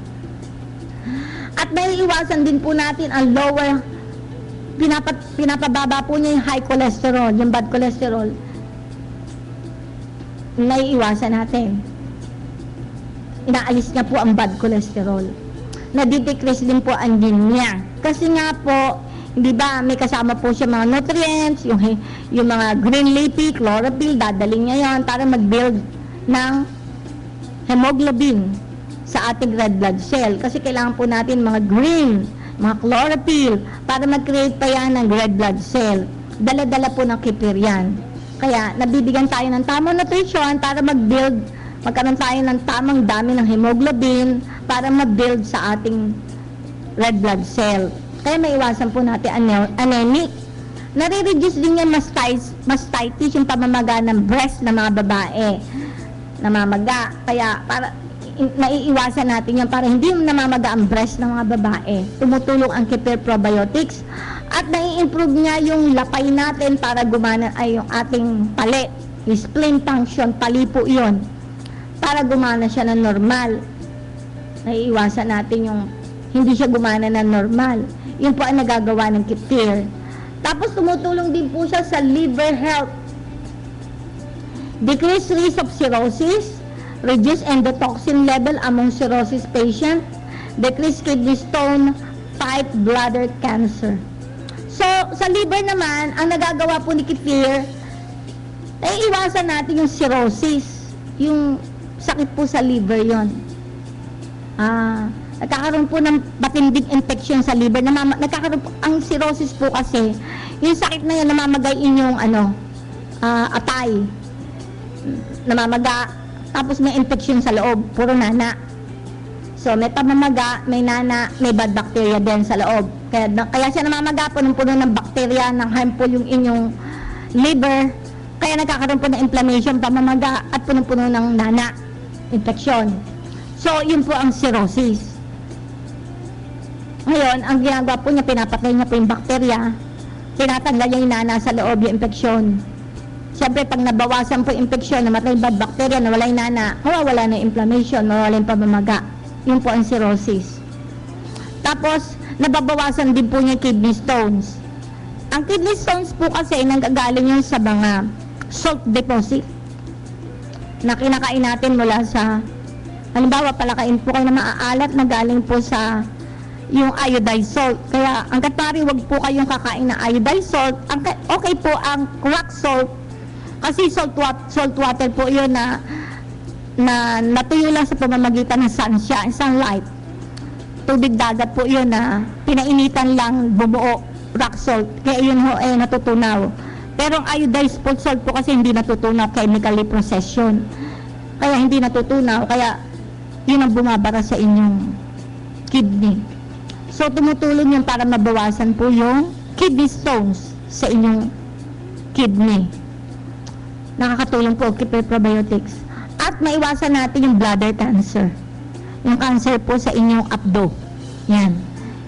At may iwasan din po natin ang lower, pinapababa po niya yung high cholesterol, yung bad cholesterol. Naiiwasan natin. Inaalis niya po ang bad cholesterol. Nadidecrease din po ang anemia. Kasi nga po, di ba, may kasama po siya mga nutrients, yung mga green leafy, chlorophyll, dadaling niya yan para mag-build ng hemoglobin sa ating red blood cell. Kasi kailangan po natin mga green, mga chlorophyll, para mag-create pa yan ng red blood cell. Dala-dala po ng kefir yan. Kaya nabibigyan tayo ng tamang nutrition para magkaroon tayo ng tamang dami ng hemoglobin para mag-build sa ating red blood cell. Kaya maiwasan po natin anemic. Nare-reduce din yan mastitis, yung pamamaga ng breast ng mga babae. Namamaga. Kaya para naiiwasan natin yan para hindi namamaga ang breast ng mga babae. Tumutulong ang Kefir Probiotics at nai-improve niya yung lapay natin para gumana ay yung ating pali. Yung spleen function, pali po yun. Para gumana siya ng normal. Naiiwasan natin yung hindi siya gumana ng normal. Yun po ang nagagawa ng Kefir. Tapos tumutulong din po siya sa liver health. Decrease risk of cirrhosis, reduce endotoxin level among cirrhosis patient, decrease kidney stone, fight bladder cancer. So, sa liver naman, ang nagagawa po ni Kefir, ay iwasan natin yung cirrhosis. Yung sakit po sa liver yon. Nagkakaroon po ng matinding infection sa liver. Nagkakaroon po, ang cirrhosis po kasi, yung sakit na yan, namamagayin yung atay. Namamaga, tapos may infection sa loob, puro nana. So, may pamamaga, may nana, may bad bacteria din sa loob. Kaya siya namamaga po ng puno ng bacteria, ng harmful yung inyong liver. Kaya nagkakaroon po ng inflammation, pamamaga, at punong-puno ng nana, infection. So, yun po ang cirrhosis. Ngayon, ang ginagawa po niya, pinapatay niya po yung bacteria, tinatanggal niya yung nana sa loob, yung infection. Siyempre, pag nabawasan po yung infection, namatay yung bad bacteria, nawala yung nana, mawawala na yung inflammation, mawawala yung pamamaga. Yun po ang cirrhosis. Tapos, nababawasan din po niya kidney stones. Ang kidney stones po kasi, nanggagaling yun sa mga salt deposit na kinakain natin mula sa, halimbawa, palakain po kayo na maaalat na galing po sa yung iodized salt. Kaya hanggat pari wag po kayong kakain ng iodized salt. Okay po ang rock salt kasi salt water po yun na natuyo lang sa pamamagitan ng sunlight. Tubig dagat po yun na pinainitan lang bumuo, rock salt. Kaya yun ho natutunaw. Pero ang iodized salt po kasi hindi natutunaw, chemically processed yun. Kaya hindi natutunaw, kaya yun ang bumabara sa inyong kidney. So, tumutulong yun para mabawasan po yung kidney stones sa inyong kidney. Nakakatulong po ang Kefir Probiotics. At maiwasan natin yung bladder cancer. Yung cancer po sa inyong abdo. Yan.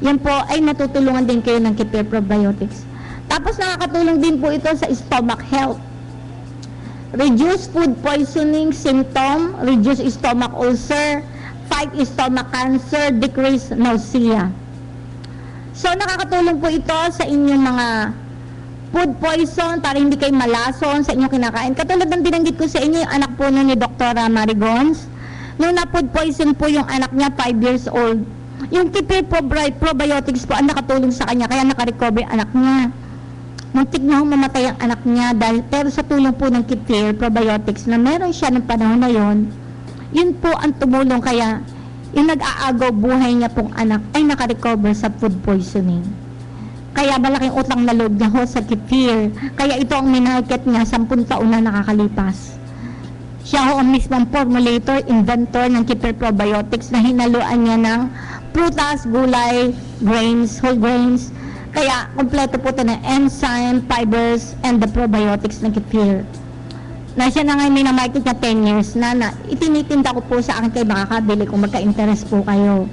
Yan po ay natutulungan din kayo ng Kefir Probiotics. Tapos nakakatulong din po ito sa stomach health. Reduce food poisoning symptom, reduce stomach ulcer, fight stomach cancer, decrease nausea. So, nakakatulong po ito sa inyong mga food poison para hindi kayo malason sa inyong kinakain. Katulad ng binanggit ko sa inyo, yung anak po ni Dr. Marigons. Nung na-food poison po yung anak niya, 5 years old. Yung Kefir Probiotics po ang nakatulong sa kanya, kaya nakarecover yung anak niya. Muntik na mamatay ang anak niya, pero sa tulong po ng Kefir Probiotics na meron siya ng panahon na yon, yun po ang tumulong kaya yung nag-aagaw buhay niya pong anak ay nakarecover sa food poisoning. Kaya malaking utang na loob niya ho sa Kefir. Kaya ito ang minarket niya 10 taon na nakakalipas. Siya ho ang mismong formulator, inventor ng Kefir Probiotics na hinaluan niya ng prutas, gulay, grains, whole grains. Kaya kompleto po ito ng enzyme, fibers, and the probiotics ng Kefir. Na siya na ngayon minamarket niya 10 years na itinitinda ko po sa akin kayo makakabili kung magka-interest po kayo.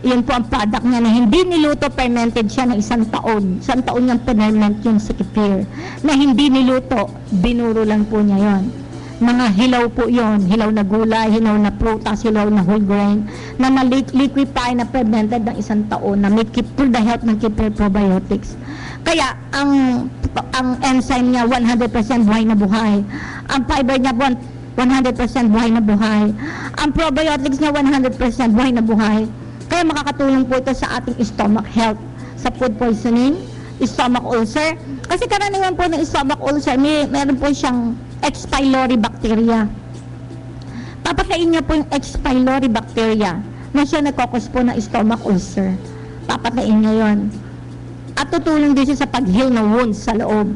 Yun po ang product niya na hindi niluto, fermented siya ng 1 taon. 1 taon niyang ferment yung sa Kefir. Na hindi niluto, binuro lang po niya yon. Mga hilaw po yon, hilaw na gulay, hilaw na prutas, hilaw na whole grain, na liquefy na fermented ng 1 taon na may for the health ng Kefir Probiotics. Kaya ang enzyme niya 100% buhay na buhay. Ang fiber niya 100% buhay na buhay. Ang probiotics niya 100% buhay na buhay. Kaya makakatulong po ito sa ating stomach health, sa food poisoning, stomach ulcer. Kasi karaniwan po ng stomach ulcer, meron po siyang H. pylori bacteria. Papatayin niya po yung H. pylori bacteria na siya nagkakos po ng stomach ulcer. Papatayin niya yon. At tutulong din siya sa pag-heal ng wounds sa loob.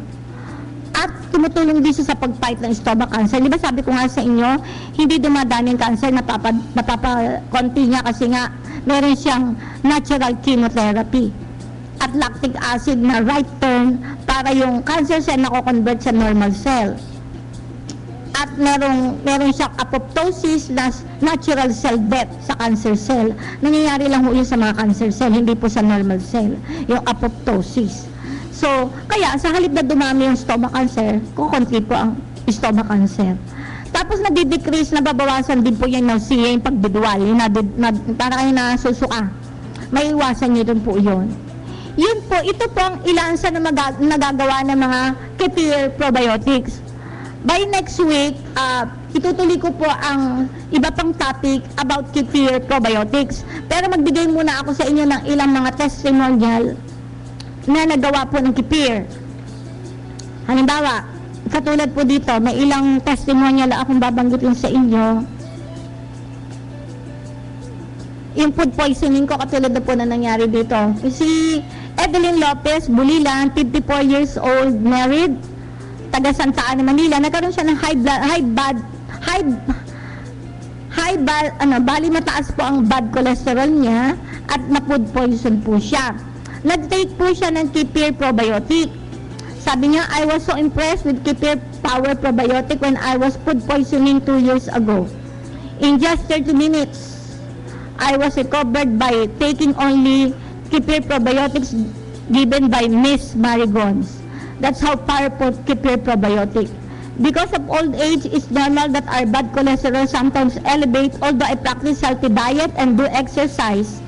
At tumutulong din siya sa pag-fight ng stomach cancer. Di ba sabi ko nga sa inyo, hindi dumadami yung cancer, napapakonti niya kasi nga meron siyang natural chemotherapy. at lactic acid na right turn para yung cancer cell na convert sa normal cell. At meron siyang apoptosis na natural cell death sa cancer cell. Nangyayari lang ho yun sa mga cancer cell, hindi po sa normal cell, yung apoptosis. So, kaya sa halip na dumami yung stomach cancer, kukunti po ang stomach cancer. Tapos nadi-decrease, nababawasan din po yung nausea, yung pagbidual, yung para kayo nasusuka. May iwasan nyo dun po yun. Yun po, ito po ang ilan sa nagagawa ng mga kefir probiotics. By next week, itutuloy ko po ang iba pang topic about kefir probiotics. Pero magbigay muna ako sa inyo ng ilang mga testimonial na nagawa po ng kefir. Halimbawa, katulad po dito, may ilang testimonial na akong babanggitin sa inyo. Yung food poisoning ko, katulad na po na nangyari dito. Si Evelyn Lopez, Bulilan, 54 years old, married, taga Santa Ana, Manila. Nagkaroon siya ng bali mataas po ang bad cholesterol niya at na-food poison po siya. Nag-take po siya ng kefir probiotic. Sabi niya, I was so impressed with kefir power probiotic when I was food poisoning 2 years ago. In just 30 minutes, I was recovered by taking only kefir probiotics given by Miss Marigons. That's how powerful kefir probiotic. Because of old age, it's normal that our bad cholesterol sometimes elevate, although I practice healthy diet and do exercise.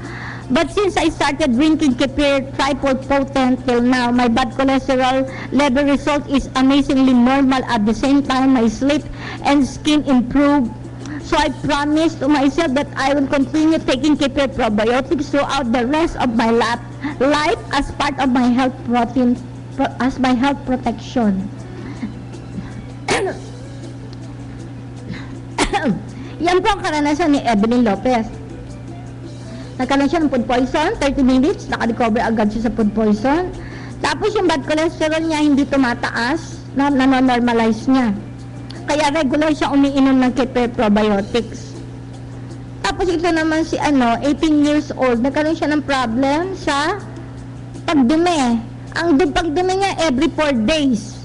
But since I started drinking kefir triple potent till now, my bad cholesterol level result is amazingly normal. At the same time, my sleep and skin improve. So I promise to myself that I will continue taking kefir probiotics throughout the rest of my life as part of my health protein, as my health protection. Yan po ang karanasan ni Evelyn Lopez. Nagkaroon siya ng food poison, 30 minutes, naka-recover agad siya sa food poison. Tapos yung bad cholesterol niya hindi tumataas, na-normalize niya. Kaya regular siya umiinom ng kefir probiotics. Tapos ito naman si 18 years old, nagkaroon siya ng problem sa pagdumi. Ang pagdumi niya every 4 days.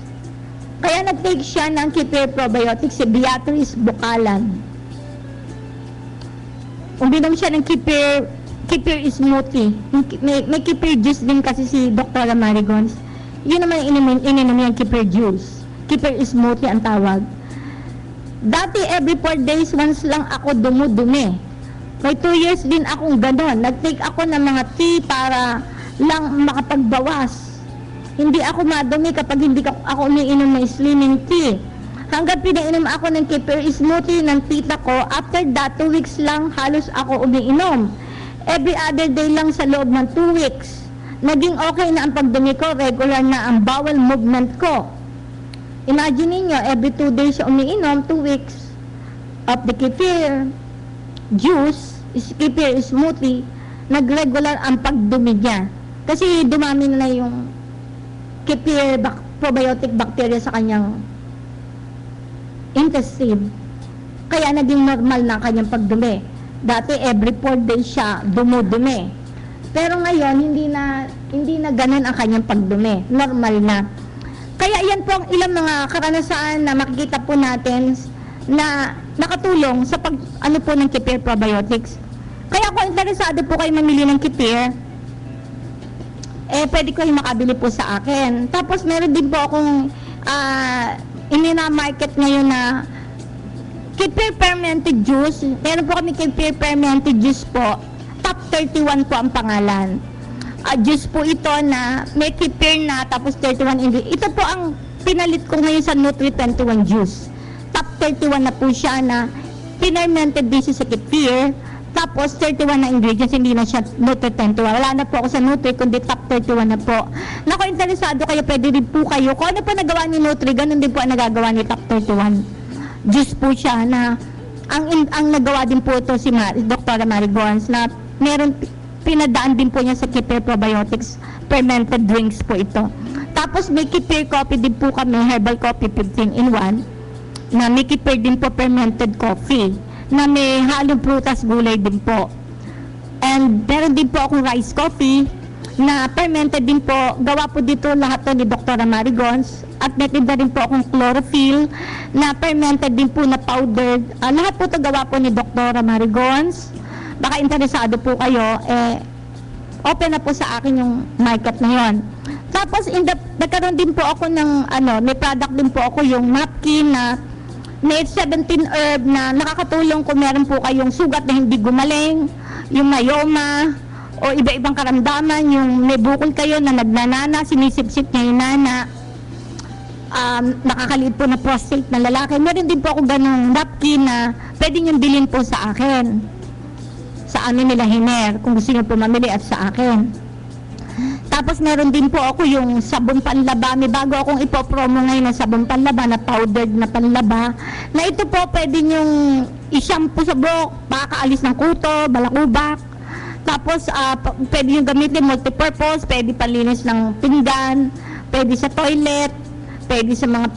Kaya nag-take siya ng kefir probiotics, si Beatrice Bukalan. Uminom siya ng kefir smoothie. May kefir juice din kasi si Dr. Marigons. Yun naman ininom yung kefir juice. Kefir smoothie ang tawag. Dati every 4 days once lang ako dumudumi. May 2 years din akong ganon. Nag-take ako ng mga tea para lang makapagbawas. Hindi ako madumi kapag hindi ako umiinom ng slimming tea. Hanggang pinainom ako ng kefir smoothie ng tita ko, after that 2 weeks lang halos ako umiinom. Every other day lang sa loob ng 2 weeks. Naging okay na ang pagdumi ko, regular na ang bowel movement ko. Imagine niyo, every 2 days siya umiinom, 2 weeks of the kefir juice, kefir smoothie, nag-regular ang pagdumi niya. Kasi dumami na yung kefir probiotic bacteria sa kanyang intestine. Kaya naging normal na kanyang pagdumi. Dati every 4 days siya dumudumi. Pero ngayon hindi na ganun ang kanyang pagdumi. Normal na. Kaya yan po ang ilang mga karanasan na makikita po natin na nakatulong sa po ng kefir probiotics. Kaya kung interesado po kayo mamili ng kefir, pwede ko yung makabili po sa akin. Tapos meron din po akong market ngayon na kefir fermented juice. Meron po kami kefir fermented juice po. Top 31 po ang pangalan. Juice po ito na may kefir na tapos 31 ingredients. Ito po ang pinalit ko ngayon sa Nutri-21 juice. Top 31 na po siya na fermented din sa kefir. Tapos 31 na ingredients, hindi na siya Nutri-21. Wala na po ako sa Nutri, kundi top 31 na po. Naku, interesado kayo, pwede rin po kayo. Kung ano po nagawa ni Nutri, ganun din po ang nagagawa ni top 31. Juice po siya na, ang nagawa din po ito si Dr. Marigons na meron, pinadaan din po niya sa kefir probiotics, fermented drinks po ito. Tapos may kefir coffee din po kami, herbal coffee 15 in 1, na may kefir din po fermented coffee, na may halong prutas, gulay din po. And meron din po akong rice coffee na fermented din po. Gawa po dito lahat to ni Dr. Marigons. At may tinda rin po akong chlorophyll na fermented din po na powdered. Lahat po to gawa po ni Dr. Marigons. Baka interesado po kayo, open na po sa akin yung market na yon. Tapos nagkaroon din po ako ng may product din po ako, yung napkin na may 17 herb na nakakatulong kung meron po kayong sugat na hindi gumaling, yung myoma o iba-ibang karamdaman, yung may bukol kayo na nagnanana, sinisipsip niya yung nana, nakakaliit po na prostate na lalaki. Meron din po ako ganong napkin na pwede nyo bilhin po sa akin, sa amin nila Hiner, kung gusto nyo po mamili at sa akin. Tapos meron din po ako yung sabon panlaba. May bago akong ipopromo ngayon na sabon panlaba na powdered na panlaba. Na ito po pwede nyong i-shampoo sa buhok, pakaalis ng kuto, balakubak. Tapos pwede nyo gamitin multipurpose, pwede palinis ng pinggan, pwede sa toilet, pwede sa mga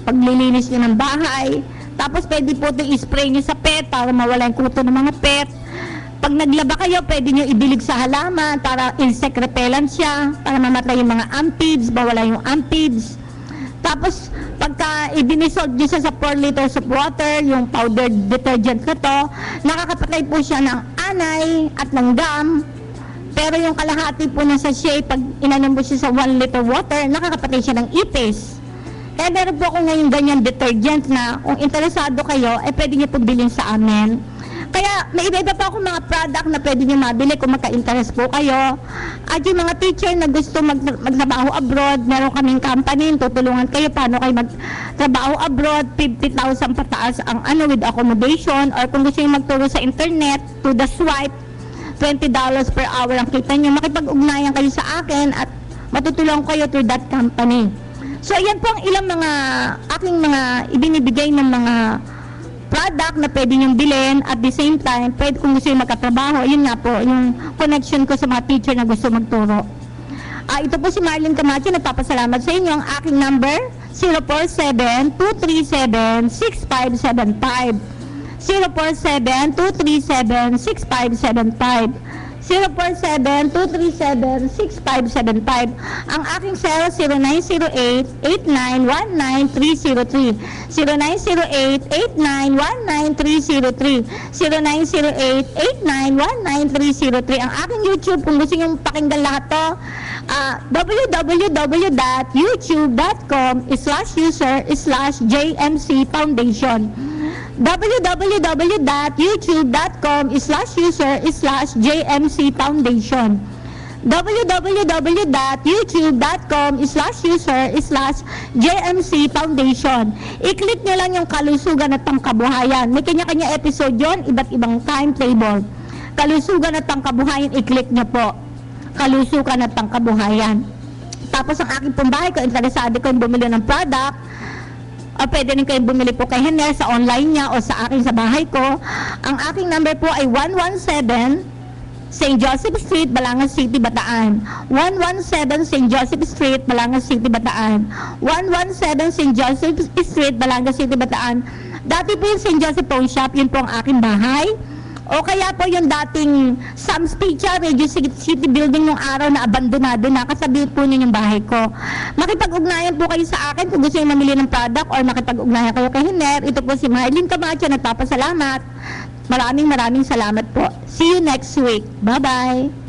paglilinis nyo ng bahay. Tapos pwede po ito i-spray nyo sa pet para mawala yung kuto ng mga pet. Pag naglaba kayo, pwede nyo idilig sa halaman para insect repellent siya, para mamatay yung mga ampids, bawala yung ampids. Tapos, pagka i-dissolve nyo siya sa 4 liters of water, yung powdered detergent na to, nakakapatay po siya ng anay at ng gum. Pero yung kalahati po ng sachet, pag inanom mo siya sa 1 liter water, nakakapatay siya ng ipis. Kaya meron po ako ngayon ganyan detergent na kung interesado kayo, pwede nyo po bilhin sa amin. Kaya may iba-iba pa akong mga product na pwede nyo mabili kung magka-interest po kayo. At yung mga teacher na gusto magtrabaho abroad, meron kaming company, tutulungan kayo paano kayo magtrabaho abroad, 50,000 pataas ang with accommodation, or kung gusto nyo magturo sa internet, to the swipe, $20 per hour ang kita nyo. Makipag-ugnayan kayo sa akin at matutulungan kayo through that company. So yan po ang ilang mga aking mga ibinibigay ng mga product na pwede niyong bilhin. At the same time, pwede kung gusto yung magkatrabaho, yun nga po, yung connection ko sa mga teacher na gusto magturo. Ito po si Marlene Camacho, nagpapasalamat sa inyo. Ang aking number, 047-237-6575. 047-237-6575. 047-237-6575. Ang aking cell, 0908-8919-303. 0908-8919-303. 0908-8919-303. Ang aking YouTube, kung gusto nyo pakinggan lahat to, www.youtube.com/user/JMC Foundation. www.youtube.com/user/JMC Foundation. www.youtube.com/user/JMC Foundation. I-click nyo lang yung Kalusugan at Pangkabuhayan. May kanya-kanya episode yon, iba't ibang timetable. Kalusugan at Pangkabuhayan, i-click nyo po. Kalusugan at Pangkabuhayan. Tapos ang aking pong bahay, kung interesado ko yung bumili ng product, o pwede rin kayong bumili po kay Hiner sa online niya o sa akin sa bahay ko. Ang aking number po ay 117 St. Joseph Street, Balangas City, Bataan. 117 St. Joseph Street, Balangas City, Bataan. 117 St. Joseph Street, Balangas City, Bataan. Dati po yung St. Joseph Pawn Shop, yun po ang aking bahay. O kaya po yung dating Sam's Pizza, Radio City Building nung araw na abandonado na, katabi po yun yung bahay ko. Makipag-ugnayan po kayo sa akin kung gusto nyo mamili ng product or makipag-ugnayan kayo kay Hiner. Ito po si Marlene Camacho, nagpapasalamat. Maraming salamat po. See you next week. Bye-bye.